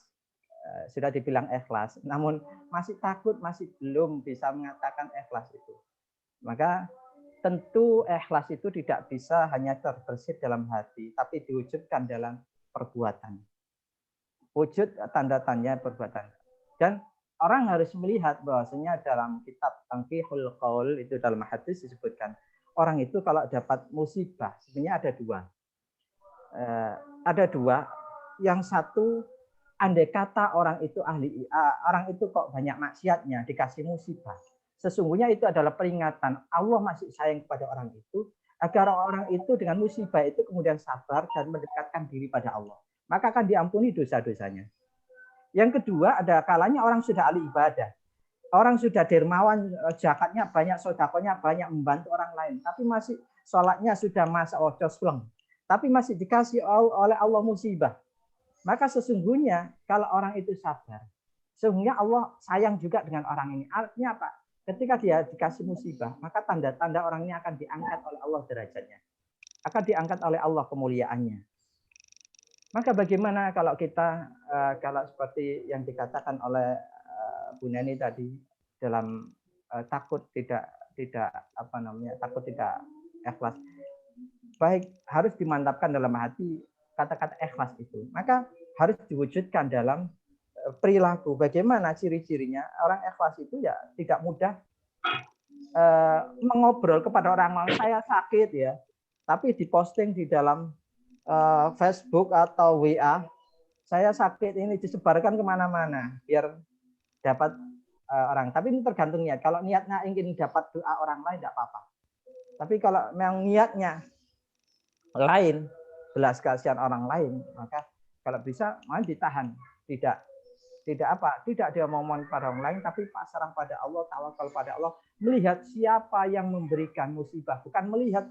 Sudah dibilang ikhlas, namun masih takut, masih belum bisa mengatakan ikhlas itu. Maka tentu ikhlas itu tidak bisa hanya terbersit dalam hati, tapi diwujudkan dalam perbuatan. Wujud tanda tanya perbuatan. Dan orang harus melihat bahwasanya dalam kitab Tanqihul Qaul itu dalam hadis disebutkan orang itu kalau dapat musibah sebenarnya ada dua. Ada dua. Yang satu, andai kata orang itu orang itu kok banyak maksiatnya dikasih musibah. Sesungguhnya itu adalah peringatan Allah masih sayang kepada orang itu agar orang itu dengan musibah itu kemudian sabar dan mendekatkan diri pada Allah. Maka akan diampuni dosa-dosanya. Yang kedua, ada kalanya orang sudah ahli ibadah. Orang sudah dermawan, zakatnya banyak, sedekahnya banyak, membantu orang lain. Tapi masih sholatnya sudah masa ocospleng. Tapi masih dikasih oleh Allah musibah. Maka sesungguhnya kalau orang itu sabar, sesungguhnya Allah sayang juga dengan orang ini. Artinya apa? Ketika dia dikasih musibah, maka tanda-tanda orang ini akan diangkat oleh Allah derajatnya. Akan diangkat oleh Allah kemuliaannya. Maka bagaimana kalau kita, kalau seperti yang dikatakan oleh Bu Neni tadi, dalam takut tidak takut tidak ikhlas. Baik, harus dimantapkan dalam hati kata-kata ikhlas itu. Maka harus diwujudkan dalam perilaku. Bagaimana ciri-cirinya? Orang ikhlas itu ya tidak mudah mengobrol kepada orang lain, saya sakit ya. Tapi diposting di dalam Facebook atau WA, saya sakit ini disebarkan kemana-mana biar dapat orang. Tapi ini tergantung niat. Kalau niatnya ingin dapat doa orang lain tidak apa-apa. Tapi kalau memang niatnya lain, belas kasihan orang lain, maka kalau bisa malah ditahan. Tidak dia mohon pada orang lain, tapi pasrah pada Allah, tawakal pada Allah, melihat siapa yang memberikan musibah, bukan melihat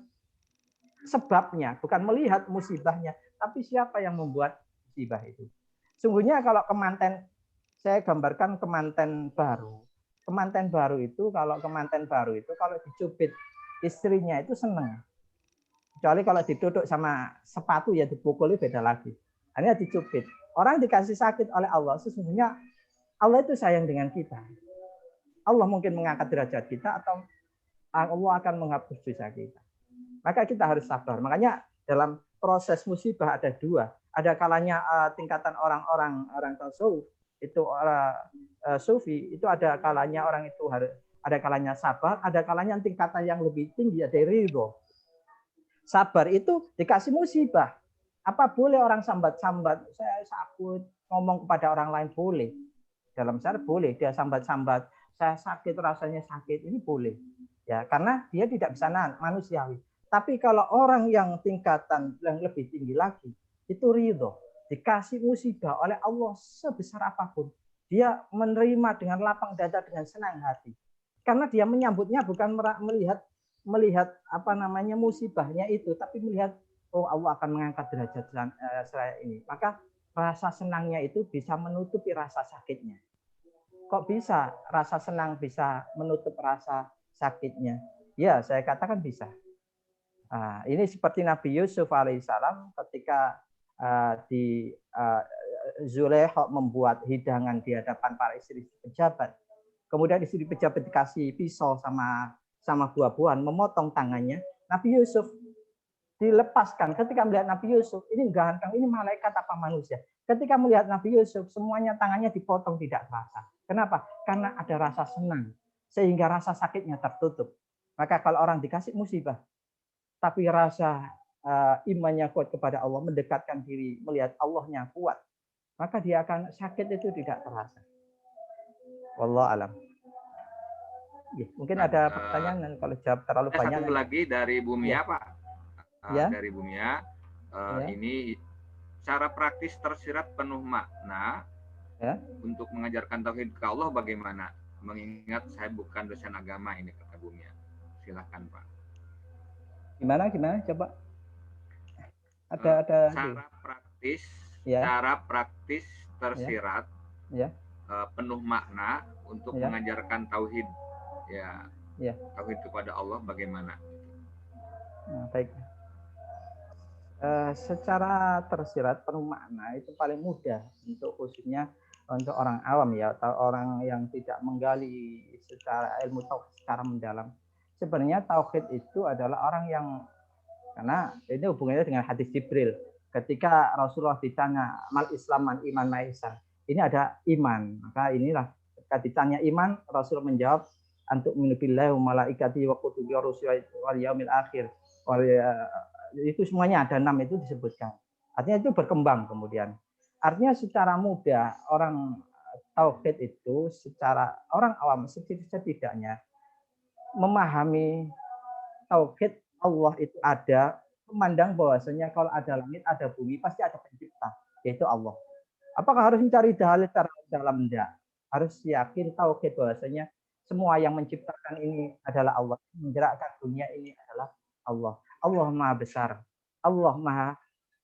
sebabnya, bukan melihat musibahnya, tapi siapa yang membuat musibah itu. Sungguhnya kalau kemanten saya gambarkan kemanten baru. Kemanten baru itu kalau dicubit istrinya itu seneng. Kecuali kalau diduduk sama sepatu ya dipukuli beda lagi. Hanya dicubit. Orang dikasih sakit oleh Allah, sesungguhnya Allah itu sayang dengan kita. Allah mungkin mengangkat derajat kita atau Allah akan menghapus dosa kita. Maka kita harus sabar. Makanya dalam proses musibah ada dua. Ada kalanya tingkatan orang tasawuf itu sufi itu ada kalanya orang itu harus ada kalanya sabar, ada kalanya tingkatan yang lebih tinggi ada ridho. Sabar itu dikasih musibah. Apa boleh orang sambat-sambat, saya sakit, ngomong kepada orang lain boleh. Dalam syariat boleh dia sambat-sambat, saya sakit rasanya sakit, ini boleh. Ya, karena dia tidak bisa manusiawi. Tapi kalau orang yang tingkatan yang lebih tinggi lagi, itu ridho. Dikasih musibah oleh Allah sebesar apapun. Dia menerima dengan lapang dada, dengan senang hati. Karena dia menyambutnya bukan melihat apa namanya musibahnya itu, tapi melihat oh Allah akan mengangkat derajat saya ini. Maka rasa senangnya itu bisa menutupi rasa sakitnya. Kok bisa rasa senang bisa menutup rasa sakitnya? Ya, saya katakan bisa. Nah, ini seperti Nabi Yusuf alaihissalam ketika Zulaikha membuat hidangan di hadapan para istri pejabat. Kemudian istri pejabat dikasih pisau sama buah-buahan, memotong tangannya. Nabi Yusuf dilepaskan. Ketika melihat Nabi Yusuf, ini ganteng, ini malaikat apa manusia? Ketika melihat Nabi Yusuf, semuanya tangannya dipotong tidak terasa. Kenapa? Karena ada rasa senang, sehingga rasa sakitnya tertutup. Maka kalau orang dikasih musibah, tapi rasa imannya kuat kepada Allah, mendekatkan diri, melihat Allahnya kuat, maka dia akan sakit itu tidak terasa. Wallahu alam. Ya, mungkin ada pertanyaan, kalau jawab terlalu banyak. Satu lagi dari Bumia, ya. Pak. Ya. Dari Bumia, ya. Ini cara praktis tersirat penuh makna ya. Untuk mengajarkan tauhid ke Allah bagaimana? Mengingat saya bukan dosen agama ini, kata Bumia. Silakan, Pak. Gimana? Coba. Ada cara praktis tersirat penuh makna untuk mengajarkan tauhid tauhid kepada Allah bagaimana? Nah, baik. Secara tersirat penuh makna itu paling mudah untuk khususnya untuk orang awam ya, atau orang yang tidak menggali secara ilmu tauhid secara mendalam. Sebenarnya tauhid itu adalah orang yang, karena ini hubungannya dengan hadis Jibril. Ketika Rasulullah ditanya mal Islam man iman ma ihsan. Ini ada iman. Maka inilah ketika ditanya iman, Rasul menjawab antuk minubillahi wa malaikati wa kutubi wa rusuli wal yaumil akhir. Itu semuanya ada 6 itu disebutkan. Artinya itu berkembang kemudian. Artinya secara mudah orang tauhid itu secara orang awam setidaknya memahami tauhid Allah itu ada, memandang bahwasanya kalau ada langit, ada bumi, pasti ada pencipta, yaitu Allah. Apakah harus mencari dalil secara dalam? Enggak. Harus yakin tauhid bahwasanya semua yang menciptakan ini adalah Allah, menggerakkan dunia ini adalah Allah. Allah Maha Besar, Allah Maha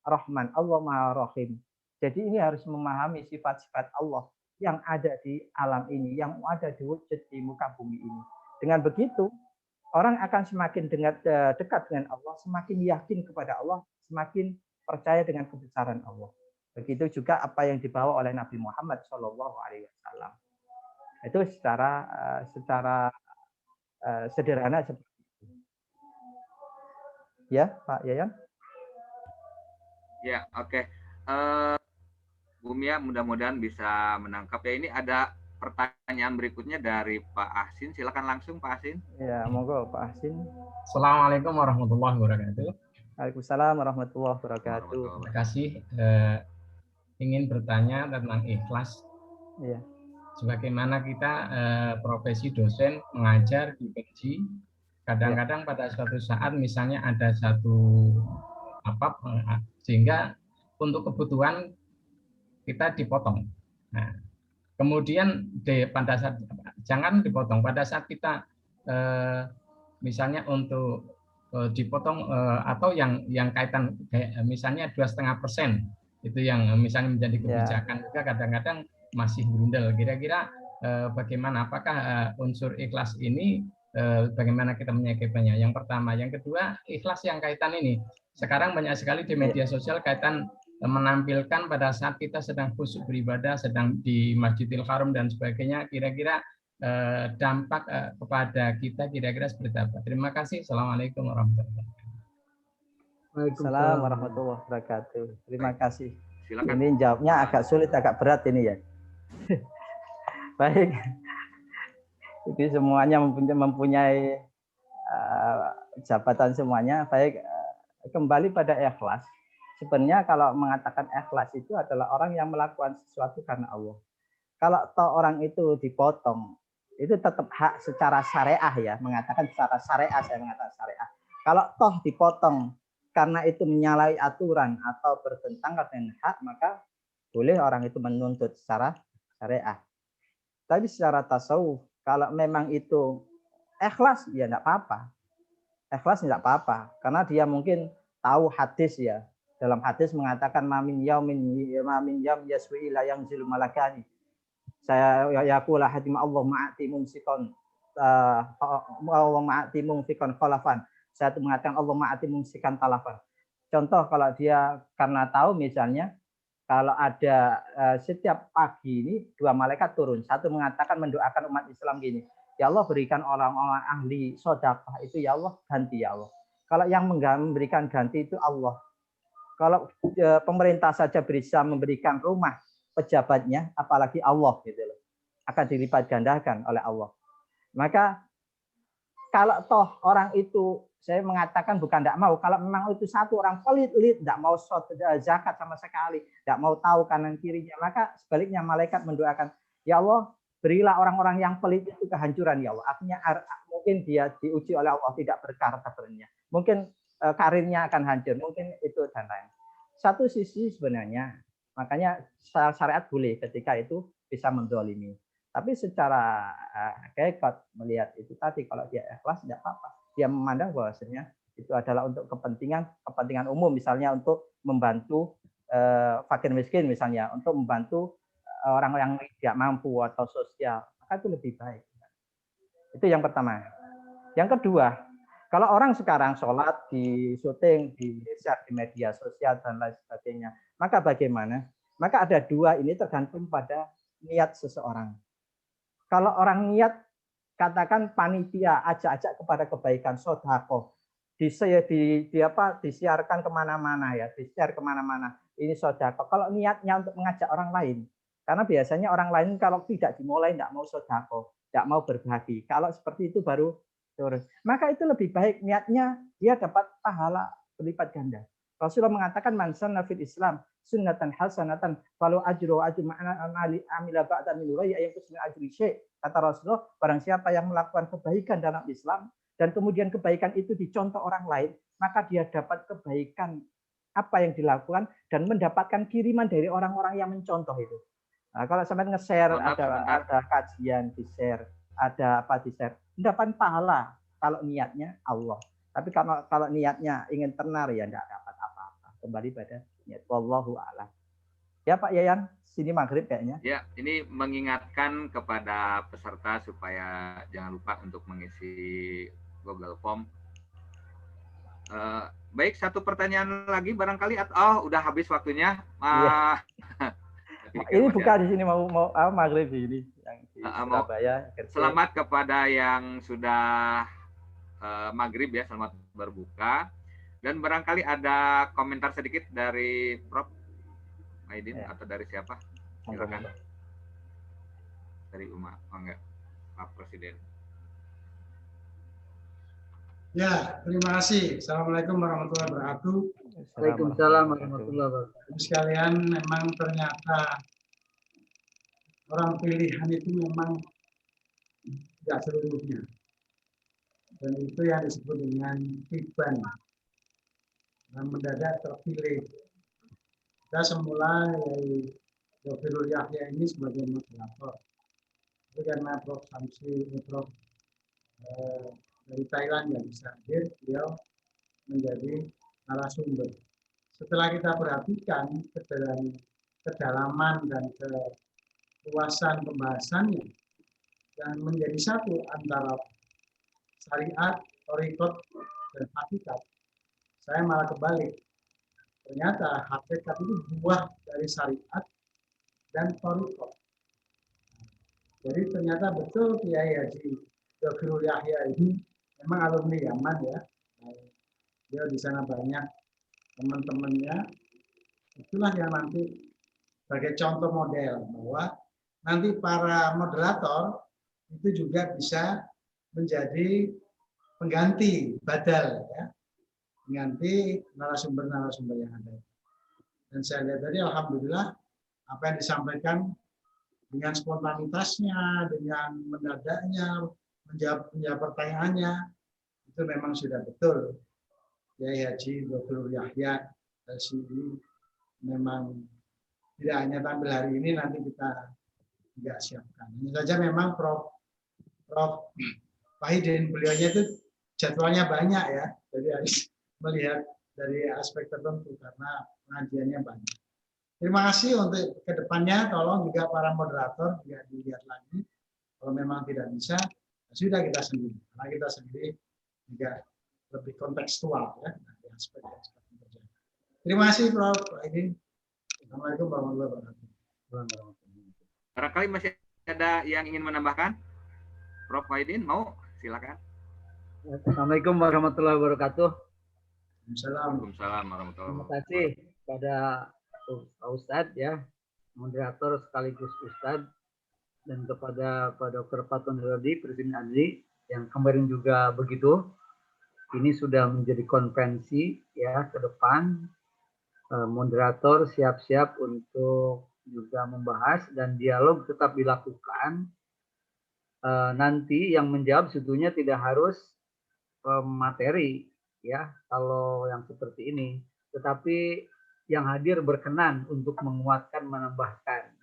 Rahman, Allah Maha Rahim. Jadi ini harus memahami sifat-sifat Allah yang ada di alam ini, yang ada di wujud di muka bumi ini. Dengan begitu, orang akan semakin dekat dengan Allah, semakin yakin kepada Allah, semakin percaya dengan kebesaran Allah. Begitu juga apa yang dibawa oleh Nabi Muhammad SAW. Itu secara sederhana seperti itu. Ya, Pak Yayan? Ya, oke. Bumia mudah-mudahan bisa menangkap. Ya, ini ada pertanyaan berikutnya dari Pak Ahsin. Silakan langsung Pak Ahsin. Ya, monggo Pak Ahsin. Assalamualaikum warahmatullahi wabarakatuh. Waalaikumsalam warahmatullahi wabarakatuh. Terima kasih. Ingin bertanya tentang ikhlas. Ya. Sebagaimana kita profesi dosen mengajar diuji, kadang-kadang pada suatu saat misalnya ada satu sehingga untuk kebutuhan kita dipotong. Nah, kemudian pada saat jangan dipotong, pada saat kita misalnya untuk dipotong atau yang kaitan misalnya 2,5% itu yang misalnya menjadi kebijakan juga kadang-kadang masih grundel. Kira-kira bagaimana? Apakah unsur ikhlas ini bagaimana kita menyikapinya? Yang pertama, yang kedua, ikhlas yang kaitan ini. Sekarang banyak sekali di media sosial kaitan menampilkan pada saat kita sedang khusyuk beribadah, sedang di Masjidil Haram dan sebagainya. Kira-kira dampak kepada kita kira-kira seperti apa? Terima kasih. Assalamualaikum warahmatullahi wabarakatuh. Waalaikumsalam warahmatullahi wabarakatuh. Terima kasih. Silakan. Ini jawabnya agak sulit, agak berat ini ya. Baik. Jadi semuanya mempunyai jabatan semuanya. Baik, kembali pada ikhlas. Sebenarnya kalau mengatakan ikhlas itu adalah orang yang melakukan sesuatu karena Allah. Kalau toh orang itu dipotong, itu tetap hak secara syariah ya, mengatakan secara syariah, saya mengatakan syariah. Kalau toh dipotong karena itu menyalahi aturan atau bertentangan dengan hak, maka boleh orang itu menuntut secara syariah. Tapi secara tasawuf, kalau memang itu ikhlas, ya enggak apa-apa. Ikhlas enggak apa-apa, karena dia mungkin tahu hadis ya. Dalam hadis mengatakan mamin yaumin yaswi ila yang zilu malakani. Saya yaqula hadim Allah ma'ati mumsikon Allah ma'ati mumsikon khalafan. Saya itu mengatakan Allah ma'ati mumsikan talafan. Contoh kalau dia karena tahu misalnya kalau ada setiap pagi ini 2 malaikat turun. Satu mengatakan mendoakan umat Islam gini. Ya Allah berikan orang-orang ahli sedekah itu ya Allah ganti ya Allah. Kalau yang memberikan ganti itu Allah. Kalau pemerintah saja bisa memberikan rumah pejabatnya, apalagi Allah gitu loh. Akan dilipat gandakan oleh Allah. Maka kalau toh orang itu saya mengatakan bukan tidak mau. Kalau memang itu satu orang pelit-pelit, tidak mau zakat sama sekali, tidak mau tahu kanan kirinya, maka sebaliknya malaikat mendoakan, ya Allah berilah orang-orang yang pelit itu kehancuran ya Allah. Artinya mungkin dia diuji oleh Allah tidak berkah kabarnya. Mungkin karirnya akan hancur, mungkin itu dan lain. Satu sisi sebenarnya, makanya syariat boleh ketika itu bisa menzalimi. Tapi secara hakikat melihat itu tadi kalau dia ikhlas tidak apa-apa. Dia memandang bahwasanya itu adalah untuk kepentingan umum, misalnya untuk membantu fakir miskin misalnya, untuk membantu orang yang tidak mampu atau sosial, maka itu lebih baik. Itu yang pertama. Yang kedua, kalau orang sekarang sholat di syuting, di share di media sosial dan lain sebagainya, maka bagaimana? Maka ada dua, ini tergantung pada niat seseorang. Kalau orang niat, katakan panitia ajak-ajak kepada kebaikan, sedekah, disiarkan kemana-mana ya, di-share kemana-mana. Ini sedekah. Kalau niatnya untuk mengajak orang lain, karena biasanya orang lain kalau tidak dimulai tidak mau sedekah, tidak mau berbagi. Kalau seperti itu baru turun. Maka itu lebih baik niatnya dia dapat pahala berlipat ganda. Rasulullah mengatakan man sanna fil Islam sunnatan hasanatan falau ajru amila ba'da min ghayri ayyakusmi ajri syai'. Kata Rasulullah, barang siapa yang melakukan kebaikan dalam Islam dan kemudian kebaikan itu dicontoh orang lain, maka dia dapat kebaikan apa yang dilakukan dan mendapatkan kiriman dari orang-orang yang mencontoh itu. Nah, kalau sampai nge-share ada kajian di-share, ada apa di-share, mendapat pahala kalau niatnya Allah. Tapi kalau niatnya ingin tenar ya enggak dapat apa-apa. Kembali pada niat. Wallahu a'lam. Ya Pak Yayan, sini maghrib kayaknya. Ya, ini mengingatkan kepada peserta supaya jangan lupa untuk mengisi Google Form. Baik, satu pertanyaan lagi barangkali. Udah habis waktunya. Ini buka di sini mau maghrib ini yang di Surabaya. Selamat kepada yang sudah maghrib ya, selamat berbuka. Dan barangkali ada komentar sedikit dari Prof. Aidin ya. Atau dari siapa? Silakan. Dari Umar, enggak, Pak Presiden. Ya, terima kasih. Assalamualaikum warahmatullahi wabarakatuh. Waalaikumsalam warahmatullahi wabarakatuh. Sekalian, memang ternyata orang pilihan itu memang tidak seluruhnya. Dan itu yang disebut dengan tiban. Dan mendadak terpilih. Kita semula dari Dr. Yahya ini sebagai moderator. Itu karena Prof. Samsi, Prof. Dari Thailand yang bisa hadir, beliau menjadi narasumber. Setelah kita perhatikan kedalaman dan luasan pembahasannya dan menjadi satu antara syariat, thariqat, dan hakikat, saya malah kebalik. Ternyata hakikat itu buah dari syariat dan thariqat. Jadi ternyata betul Kiai Haji Dr. Yahya ini memang alumni Yaman ya. Dia di sana banyak teman-temannya. Itulah yang nanti sebagai contoh model bahwa nanti para moderator itu juga bisa menjadi pengganti badal ya. Mengganti narasumber-narasumber yang ada. Dan saya lihat tadi alhamdulillah apa yang disampaikan dengan spontanitasnya, dengan mendadaknya, menjawab pertanyaannya, itu memang sudah betul. Kiai Haji Dr. Yahya LCD memang tidak hanya tampil hari ini, nanti kita juga siapkan. Ini saja memang Prof. Wahidin, beliaunya itu jadwalnya banyak ya, jadi harus melihat dari aspek tertentu karena pengajiannya banyak. Terima kasih untuk kedepannya, tolong juga para moderator juga dilihat lagi. Kalau memang tidak bisa, sudah kita sendiri. Karena kita sendiri juga lebih kontekstual ya dari aspek-aspek yang terjadi. Terima kasih Prof. Ini. Assalamualaikum warahmatullahi wabarakatuh. Barangkali masih ada yang ingin menambahkan? Prof. Wahidin, mau? Silakan. Assalamualaikum warahmatullahi wabarakatuh. Waalaikumsalam warahmatullahi Terima wabarakatuh. kasih pada Ustadz ya, moderator sekaligus Ustadz, dan kepada Pak Dr. Fatun Rodi, Presiden ADRI, yang kemarin juga begitu. Ini sudah menjadi konvensi ya ke depan. Moderator siap-siap untuk juga membahas dan dialog tetap dilakukan. Nanti yang menjawab sebetulnya tidak harus materi ya kalau yang seperti ini, tetapi yang hadir berkenan untuk menguatkan, menambahkan.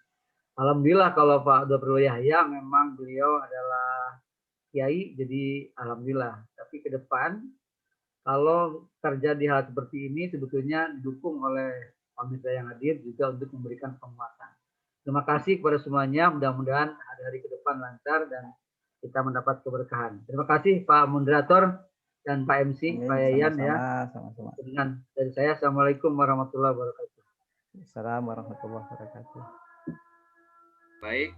Alhamdulillah kalau Pak Dr. Yahya memang beliau adalah kiai, jadi alhamdulillah. Tapi ke depan kalau terjadi hal seperti ini sebetulnya didukung oleh pemirsa yang hadir juga untuk memberikan penguatan. Terima kasih kepada semuanya. Mudah-mudahan hari-hari ke depan lancar dan kita mendapat keberkahan. Terima kasih Pak Moderator dan Pak MC, Pak Yayan ya. Sama-sama. Dengan dari saya, Assalamualaikum warahmatullahi wabarakatuh. Assalamualaikum warahmatullahi wabarakatuh. Baik,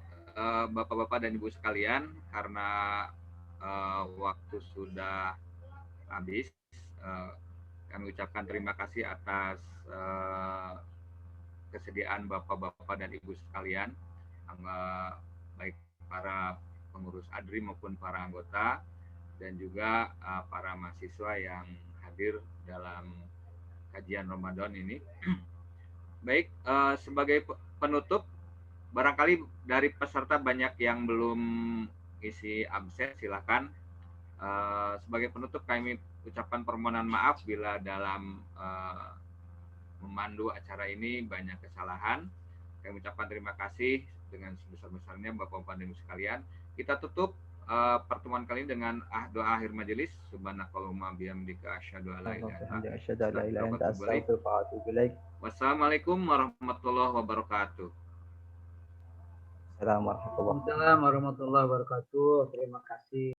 Bapak-Bapak dan Ibu sekalian, karena waktu sudah habis, kami ucapkan terima kasih atas kesediaan Bapak-Bapak dan Ibu sekalian, baik para pengurus ADRI maupun para anggota, dan juga para mahasiswa yang hadir dalam kajian Ramadan ini. Baik, sebagai penutup, barangkali dari peserta banyak yang belum isi absen, silakan. Sebagai penutup kami ucapkan permohonan maaf bila dalam memandu acara ini banyak kesalahan. Kami ucapkan terima kasih dengan sebesar-besarnya Bapak-Bapak dan Ibu sekalian. Kita tutup pertemuan kali ini dengan doa akhir majelis. Subhanakallahumma bihamdika asyhadu an la ilaha illa anta. Wassalamualaikum warahmatullahi wabarakatuh. Assalamualaikum Waalaikumsalam warahmatullahi wabarakatuh. Terima kasih.